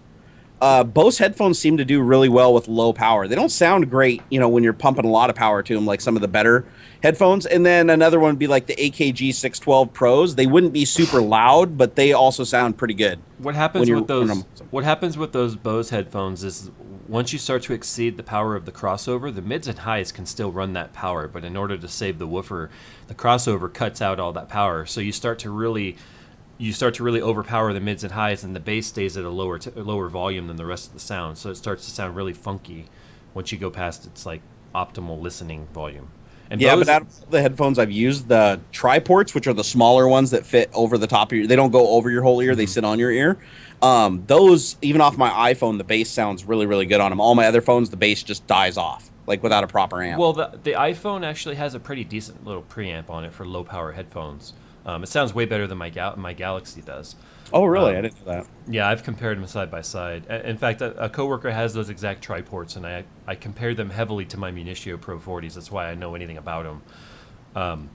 Bose headphones seem to do really well with low power. They don't sound great, when you're pumping a lot of power to them, like some of the better headphones. And then another one would be like the AKG 612 Pros. They wouldn't be super loud, but they also sound pretty good. What happens with those? What happens with those Bose headphones is once you start to exceed the power of the crossover, the mids and highs can still run that power, but in order to save the woofer, the crossover cuts out all that power. So you start to really overpower the mids and highs, and the bass stays at a lower volume than the rest of the sound. So it starts to sound really funky once you go past its like optimal listening volume. And yeah, but out of the headphones I've used, the triports, which are the smaller ones that fit over the top of they don't go over your whole ear, they sit on your ear. Those, even off my iPhone, the bass sounds really, really good on them. All my other phones, the bass just dies off, like without a proper amp. Well, the iPhone actually has a pretty decent little preamp on it for low power headphones. It sounds way better than my Galaxy does. Oh, really? I didn't know that. Yeah, I've compared them side by side. In fact, a coworker has those exact triports, and I compared them heavily to my Munitio Pro 40s. That's why I know anything about them.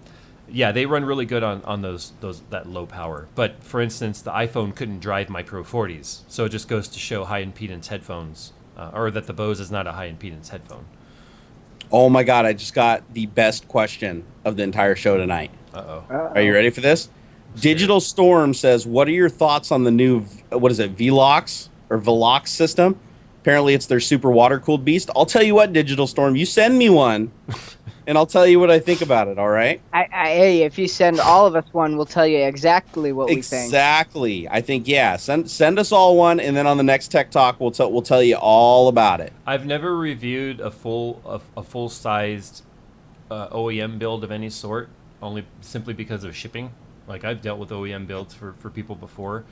Yeah, they run really good on that low power. But for instance, the iPhone couldn't drive my Pro 40s, so it just goes to show high impedance headphones, or that the Bose is not a high impedance headphone. Oh my God! I just got the best question of the entire show tonight. Are you ready for this? Digital Storm says, "What are your thoughts on the new Velox or Velox system? Apparently, it's their super water cooled beast." I'll tell you what, Digital Storm, you send me one, and I'll tell you what I think about it. All right? Hey, if you send all of us one, we'll tell you exactly what we think. Exactly. I think send us all one, and then on the next Tech Talk, we'll tell you all about it. I've never reviewed a full sized OEM build of any sort, only simply because of shipping. Like I've dealt with OEM builds for people before,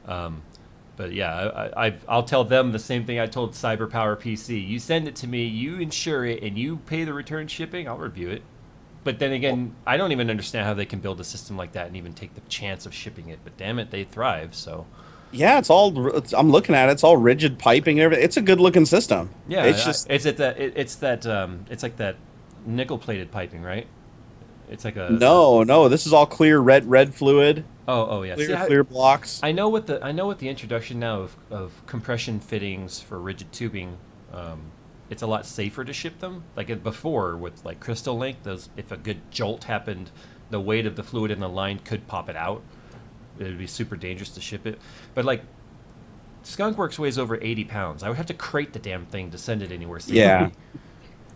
but yeah, I'll tell them the same thing I told CyberPower PC. You send it to me, you insure it, and you pay the return shipping. I'll review it. But then again, I don't even understand how they can build a system like that and even take the chance of shipping it. But damn it, they thrive. So yeah, I'm looking at it. It's all rigid piping and everything. It's a good looking system. Yeah, it's like that nickel plated piping, right? It's like no. This is all clear red fluid. Oh yeah. Clear blocks. I know with the introduction now of compression fittings for rigid tubing, it's a lot safer to ship them. Like before with like Crystal Link, if a good jolt happened, the weight of the fluid in the line could pop it out. It would be super dangerous to ship it. But like Skunkworks weighs over 80 pounds. I would have to crate the damn thing to send it anywhere safely. Yeah.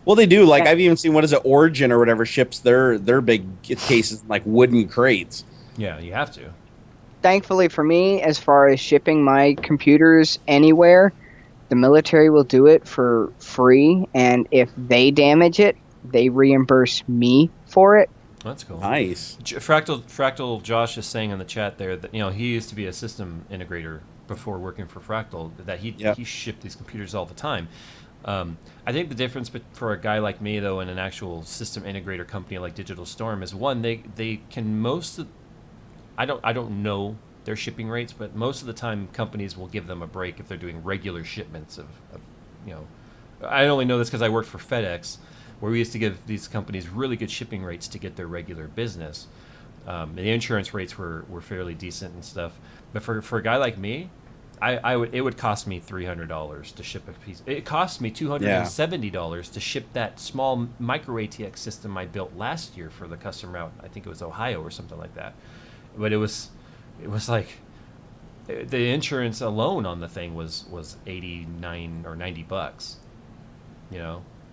Well, they do. Like I've even seen Origin or whatever ships their big cases in like wooden crates. Yeah, you have to. Thankfully for me, as far as shipping my computers anywhere, the military will do it for free, and if they damage it, they reimburse me for it. That's cool. Nice. Fractal Josh is saying in the chat there that he used to be a system integrator before working for Fractal, that he shipped these computers all the time. I think the difference for a guy like me, though, in an actual system integrator company like Digital Storm is one, they can I don't know their shipping rates, but most of the time companies will give them a break if they're doing regular shipments of I only know this because I worked for FedEx, where we used to give these companies really good shipping rates to get their regular business. And the insurance rates were fairly decent and stuff. But for a guy like me, it would cost me $300 to ship a piece. It cost me $270 to ship that small micro ATX system I built last year for the custom route. I think it was Ohio or something like that. But it was like the insurance alone on the thing was $89 or $90.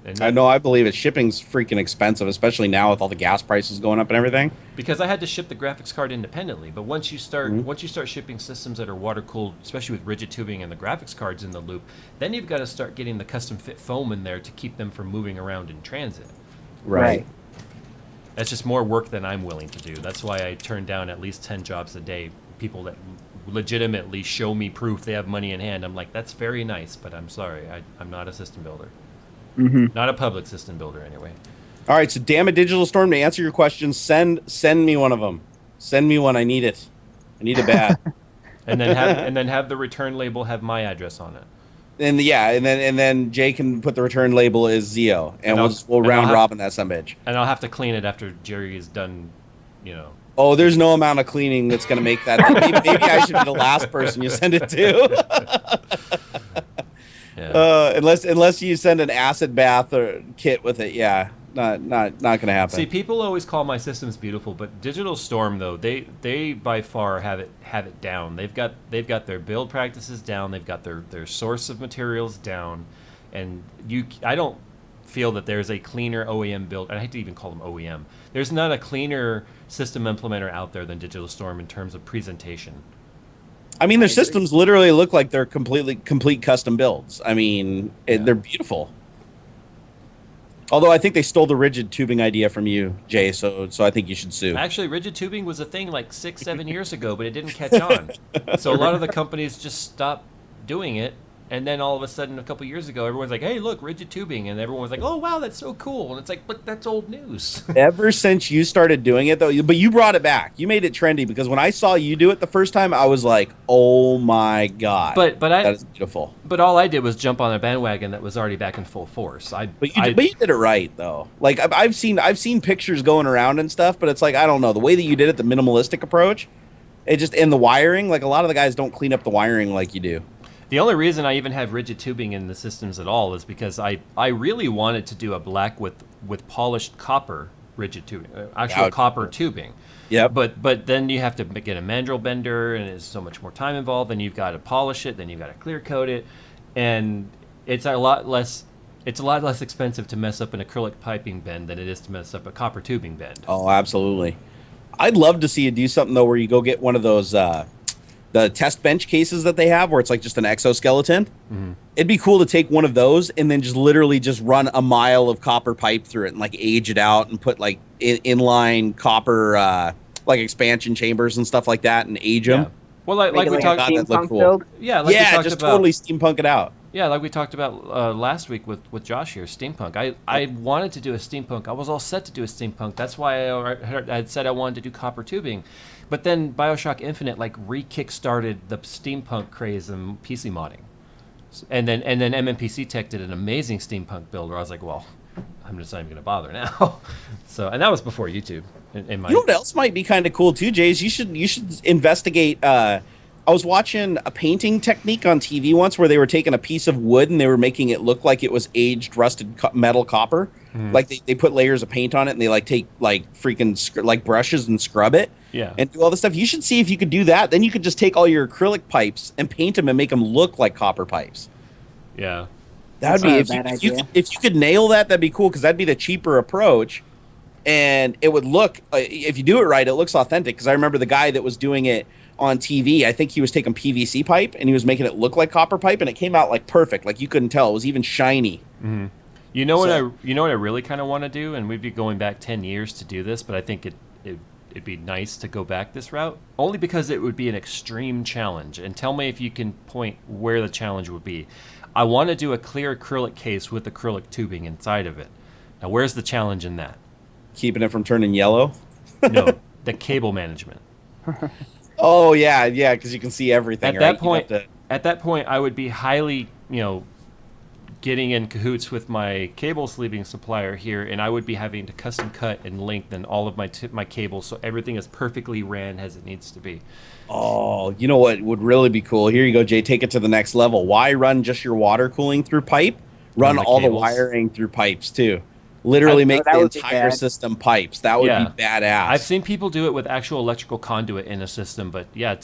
And I know, I believe it. Shipping's freaking expensive, especially now with all the gas prices going up and everything. Because I had to ship the graphics card independently, but once you start Mm-hmm. shipping systems that are water cooled, especially with rigid tubing and the graphics cards in the loop, then you've got to start getting the custom fit foam in there to keep them from moving around in transit. Right. That's just more work than I'm willing to do. That's why I turn down at least 10 jobs a day. People that legitimately show me proof they have money in hand. I'm like, that's very nice, but I'm sorry, I'm not a system builder. Not a public system builder, anyway. All right, so damn it, Digital Storm, to answer your question, send me one of them. Send me one. I need it. I need it bad. And then have the return label have my address on it. And yeah, and then Jay can put the return label as Zio, and we'll round robin that son of a bitch. And I'll have to clean it after Jerry is done, you know. Oh, there's no amount of cleaning that's gonna make that. Maybe I should be the last person you send it to. Yeah. Unless you send an acid bath or kit with it, yeah, not gonna happen. See, people always call my systems beautiful, but Digital Storm though they by far have it down. They've got their build practices down. They've got their source of materials down, and I don't feel that there's a cleaner OEM build. I hate to even call them OEM. There's not a cleaner system implementer out there than Digital Storm in terms of presentation. I mean, their systems literally look like they're complete custom builds. I mean, they're beautiful. Although I think they stole the rigid tubing idea from you, Jay, so I think you should sue. Actually, rigid tubing was a thing like 6-7 years ago, but it didn't catch on. So a lot of the companies just stopped doing it. And then all of a sudden, a couple years ago, everyone's like, hey, look, rigid tubing. And everyone was like, oh, wow, that's so cool. And it's like, but that's old news. Ever since you started doing it, though, but you brought it back. You made it trendy, because when I saw you do it the first time, I was like, oh, my God. That is beautiful. But all I did was jump on a bandwagon that was already back in full force. But you did it right, though. Like, I've seen pictures going around and stuff, but it's like, I don't know. The way that you did it, the minimalistic approach, and the wiring, like a lot of the guys don't clean up the wiring like you do. The only reason I even have rigid tubing in the systems at all is because I really wanted to do a black with polished copper rigid tubing, actual copper tubing. Yeah. But then you have to get a mandrel bender, and it's so much more time involved. Then you've got to polish it. Then you've got to clear coat it, and it's a lot less expensive to mess up an acrylic piping bend than it is to mess up a copper tubing bend. Oh, absolutely. I'd love to see you do something, though, where you go get one of those the test bench cases that they have, where it's like just an exoskeleton. Mm-hmm. It'd be cool to take one of those and then just literally just run a mile of copper pipe through it and like age it out and put like inline copper like expansion chambers and stuff like that and age them. Well, like we talked about, that cool. Just totally steampunk it out. Yeah, like we talked about last week with Josh here, steampunk. I wanted to do a steampunk. I was all set to do a steampunk. That's why I had said I wanted to do copper tubing. But then BioShock Infinite like re-kickstarted the steampunk craze in PC modding. And then MMPC Tech did an amazing steampunk build where I was like, well, I'm just not even going to bother now. And that was before YouTube. You know what else might be kind of cool too, Jays? You should investigate. I was watching a painting technique on TV once where they were taking a piece of wood and they were making it look like it was aged rusted metal copper. Like they put layers of paint on it and they like take like freaking like brushes and scrub it. Yeah. And do all this stuff. You should see if you could do that. Then you could just take all your acrylic pipes and paint them and make them look like copper pipes. Yeah. That'd be if you could nail that, that'd be cool, because that'd be the cheaper approach. And it would look, if you do it right, it looks authentic. Because I remember the guy that was doing it on TV, I think he was taking PVC pipe and he was making it look like copper pipe, and it came out like perfect. Like you couldn't tell. It was even shiny. Mm-hmm. You know what I really kind of want to do, and we'd be going back 10 years to do this, but I think it'd be nice to go back this route, only because it would be an extreme challenge. And tell me if you can point where the challenge would be. I want to do a clear acrylic case with acrylic tubing inside of it. Now, where's the challenge in that? Keeping it from turning yellow? No, the cable management. Oh, yeah, because you can see everything. At that point, I would be highly, getting in cahoots with my cable sleeving supplier here, and I would be having to custom cut and lengthen all of my cables so everything is perfectly ran as it needs to be. Oh, you know what would really be cool? Here you go, Jay. Take it to the next level. Why run just your water cooling through pipe? Run all the wiring through pipes too. Literally make the entire system pipes. That would be badass. I've seen people do it with actual electrical conduit in a system, but yeah,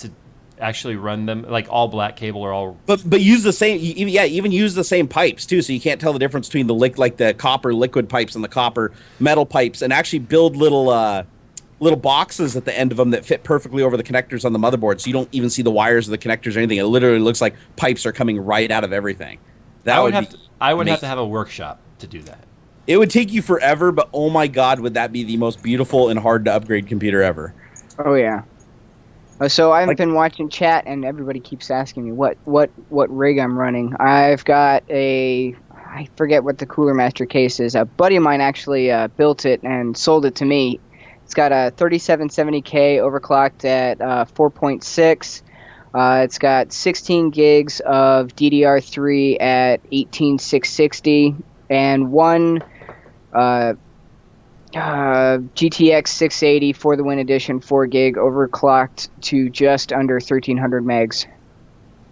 actually run them like all black cable or all. But use the same, even use the same pipes too, so you can't tell the difference between the copper liquid pipes and the copper metal pipes, and actually build little boxes at the end of them that fit perfectly over the connectors on the motherboard, so you don't even see the wires of the connectors or anything. It literally looks like pipes are coming right out of everything. I would have to have a workshop to do that. It would take you forever, but oh my god, would that be the most beautiful and hard to upgrade computer ever. Oh yeah. So I've been watching chat, and everybody keeps asking me what rig I'm running. I've got I forget what the Cooler Master case is. A buddy of mine actually built it and sold it to me. It's got a 3770K overclocked at 4.6. It's got 16 gigs of DDR3 at 18660 and one GTX 680 for the Win Edition 4 gig overclocked to just under 1300 megs.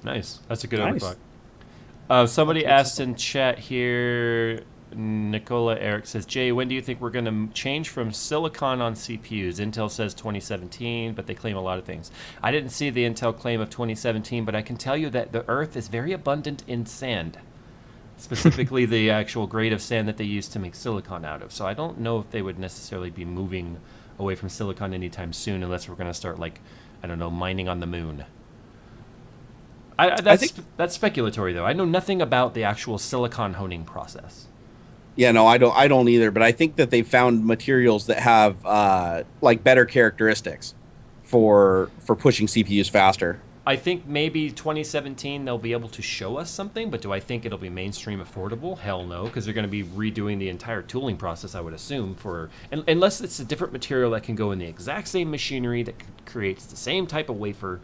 Nice. That's a good overclock. Somebody asked in chat here, Nicola Eric says, Jay, when do you think we're going to change from silicon on CPUs? Intel says 2017, but they claim a lot of things. I didn't see the Intel claim of 2017, but I can tell you that the Earth is very abundant in sand. Specifically the actual grade of sand that they use to make silicon out of. So I don't know if they would necessarily be moving away from silicon anytime soon, unless we're going to start, like, I don't know, mining on the moon. I think that's speculatory, though. I know nothing about the actual silicon honing process. Yeah, no, I don't either. But I think that they found materials that have like better characteristics for pushing CPUs faster. I think maybe 2017 they'll be able to show us something, but do I think it'll be mainstream affordable? Hell no, because they're going to be redoing the entire tooling process, I would assume, unless it's a different material that can go in the exact same machinery that creates the same type of wafer.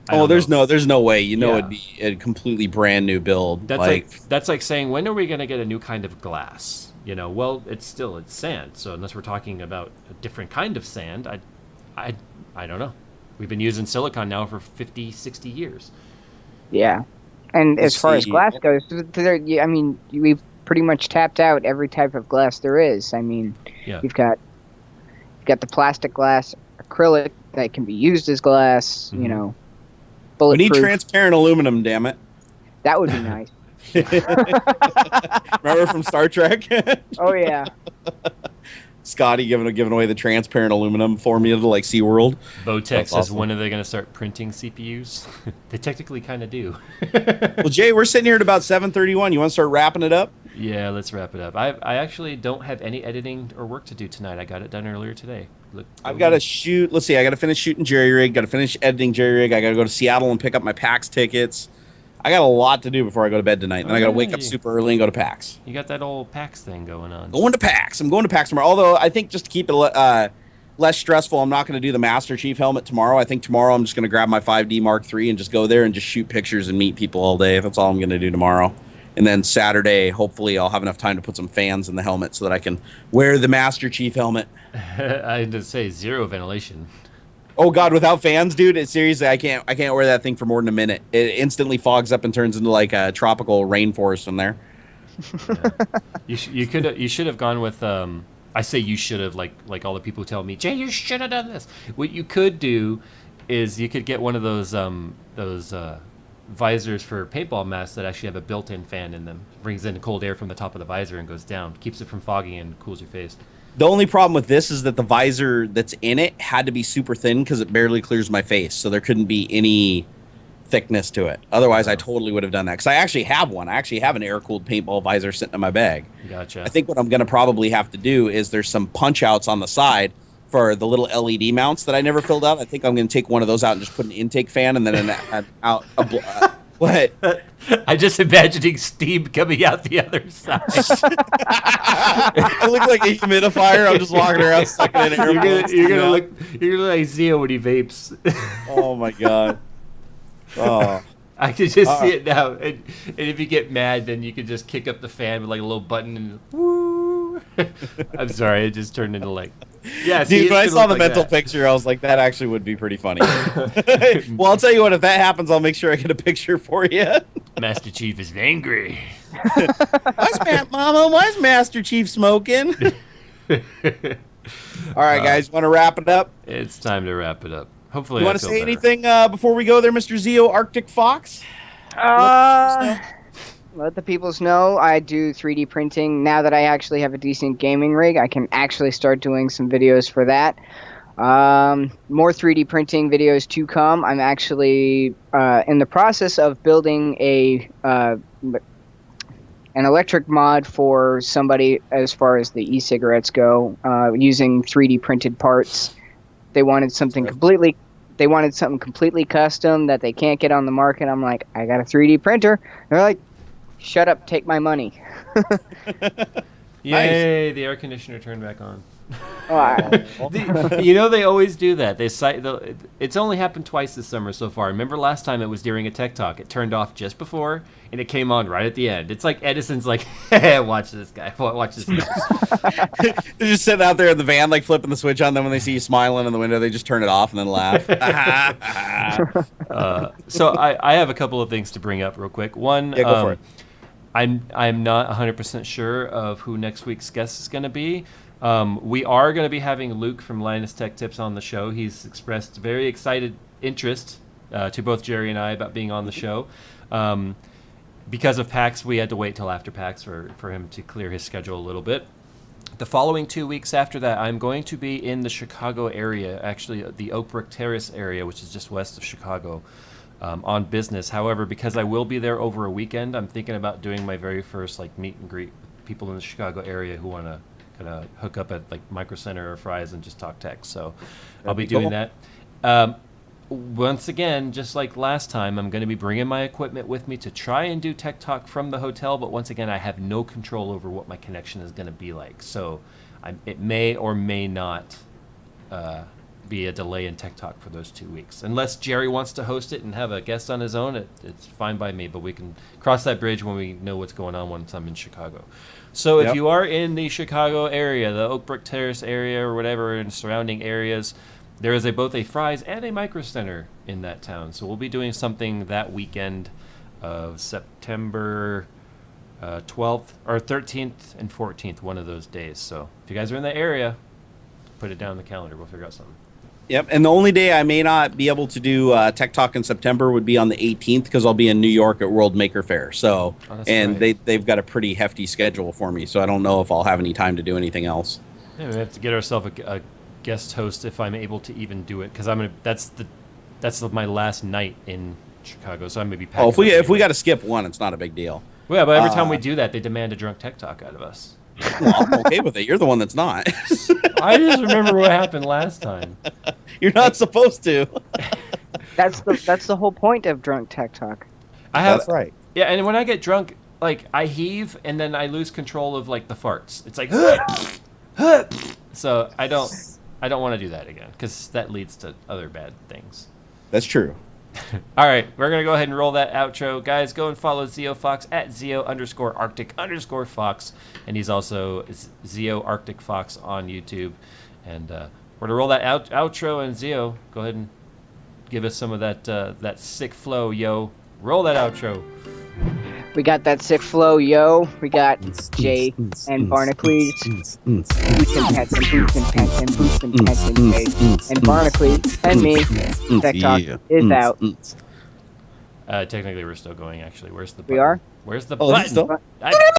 There's no way. It'd be a completely brand new build. That's like saying, when are we going to get a new kind of glass? Well, it's sand. So unless we're talking about a different kind of sand, I don't know. We've been using silicon now for 50, 60 years. Yeah. And as far as glass goes, we've pretty much tapped out every type of glass there is. I mean, you've got the plastic glass, acrylic that can be used as glass, bulletproof. We need transparent aluminum, damn it. That would be nice. Remember from Star Trek? Oh, yeah. Scotty giving away the transparent aluminum formula to like SeaWorld. Bowtech says, when are they going to start printing CPUs? They technically kind of do. Well, Jay, we're sitting here at about 7:31. You want to start wrapping it up? Yeah, let's wrap it up. I actually don't have any editing or work to do tonight. I got it done earlier today. I've got to shoot. Let's see. I got to finish shooting Jerry Rig. Got to finish editing Jerry Rig. I got to go to Seattle and pick up my PAX tickets. I got a lot to do before I go to bed tonight. Then I got to wake up super early and go to PAX. You got that old PAX thing going on. Going to PAX. I'm going to PAX tomorrow. Although I think just to keep it less stressful, I'm not going to do the Master Chief helmet tomorrow. I think tomorrow I'm just going to grab my 5D Mark III and just go there and just shoot pictures and meet people all day. That's all I'm going to do tomorrow. And then Saturday, hopefully I'll have enough time to put some fans in the helmet so that I can wear the Master Chief helmet. I had to say zero ventilation. Oh God, without fans, dude, seriously, I can't wear that thing for more than a minute. It instantly fogs up and turns into like a tropical rainforest from there. Yeah. You should have gone with I say you should have, like all the people who tell me, Jay, you should have done this. What you could do is you could get one of those visors for paintball masks that actually have a built-in fan in them. Brings in cold air from the top of the visor and goes down. Keeps it from fogging and cools your face. The only problem with this is that the visor that's in it had to be super thin because it barely clears my face, so there couldn't be any thickness to it. Otherwise, I totally would have done that because I actually have one. I actually have an air-cooled paintball visor sitting in my bag. Gotcha. I think what I'm going to probably have to do is there's some punch-outs on the side for the little LED mounts that I never filled out. I think I'm going to take one of those out and just put an intake fan and then what? I'm just imagining steam coming out the other side. I look like a humidifier. I'm just walking around sucking in air. You're gonna look like Zio when he vapes. Oh my god. Oh. I can just see it now. And if you get mad, then you can just kick up the fan with like a little button and woo. I'm sorry, it just turned into like. Yeah, dude, when I saw the mental picture, I was like, that actually would be pretty funny. Well, I'll tell you what, if that happens, I'll make sure I get a picture for you. Master Chief is angry. Why's Master Chief smoking? All right, guys, want to wrap it up? It's time to wrap it up. Hopefully, You I want to feel say better. anything before we go there, Mr. Zeo Arctic Fox? Let the peoples know I do 3D printing. Now that I actually have a decent gaming rig, I can actually start doing some videos for that. More 3D printing videos to come. I'm actually in the process of building an electric mod for somebody as far as the e-cigarettes go, using 3D printed parts. They wanted something completely. They wanted something completely custom that they can't get on the market. I'm like, I got a 3D printer. They're like, shut up, take my money. Nice. Yay! The air conditioner turned back on. Oh, You know they always do that. It's only happened twice this summer so far. Remember last time it was during a tech talk. It turned off just before, and it came on right at the end. It's like Edison's like, watch this guy. Watch this guy. They're just sitting out there in the van, like flipping the switch on. Then when they see you smiling in the window, they just turn it off and then laugh. So I have a couple of things to bring up real quick. One, Yeah, go for it. I'm not 100% sure of who next week's guest is going to be. We are going to be having Luke from Linus Tech Tips on the show. He's expressed very excited interest to both Jerry and I about being on the show. Because of PAX, we had to wait till after PAX for him to clear his schedule a little bit. The following 2 weeks after that, I'm going to be in the Chicago area, actually the Oak Brook Terrace area, which is just west of Chicago, on business. However, because I will be there over a weekend, I'm thinking about doing my very first meet and greet with people in the Chicago area who want to kind of hook up at Micro Center or Fry's and just talk tech. So I'll be doing that. Once again, just like last time, I'm going to be bringing my equipment with me to try and do Tech Talk from the hotel. But once again, I have no control over what my connection is going to be like. So it may or may not be a delay in Tech Talk for those 2 weeks. Unless Jerry wants to host it and have a guest on his own, it's fine by me. But we can cross that bridge when we know what's going on once I'm in Chicago. So if you are in the Chicago area, the Oak Brook Terrace area or whatever, and surrounding areas, there is both a Fry's and a Micro Center in that town. So we'll be doing something that weekend of September 12th or 13th and 14th, one of those days. So if you guys are in the area, put it down on the calendar. We'll figure out something. Yep, and the only day I may not be able to do Tech Talk in September would be on the 18th because I'll be in New York at World Maker Fair. So, they've got a pretty hefty schedule for me, so I don't know if I'll have any time to do anything else. Yeah, we have to get ourselves a guest host if I'm able to even do it, because that's my last night in Chicago, so I'm maybe packing. Oh, if we got to skip one, it's not a big deal. Well, yeah, but every time we do that, they demand a drunk Tech Talk out of us. Well, I'm okay with it. You're the one that's not. I just remember what happened last time. You're not supposed to. that's the whole point of drunk Tech Talk. That's right. Yeah, and when I get drunk, I heave and then I lose control of the farts. It's like, so I don't want to do that again because that leads to other bad things. That's true. All right, we're going to go ahead and roll that outro. Guys, go and follow Zeo Fox at Zeo_Arctic_Fox. And he's also Zeo Arctic Fox on YouTube. And we're going to roll that outro. And Zeo, go ahead and give us some of that sick flow, yo. Roll that outro. We got that sick flow, yo. We got Jay and Barnacles. Boost and pets and boost and pets and boost and pets and Jay and Barnacles and me. Tech Talk is out. Technically, we're still going, actually. Where's the button? We are? Where's the Oh, is it button? still?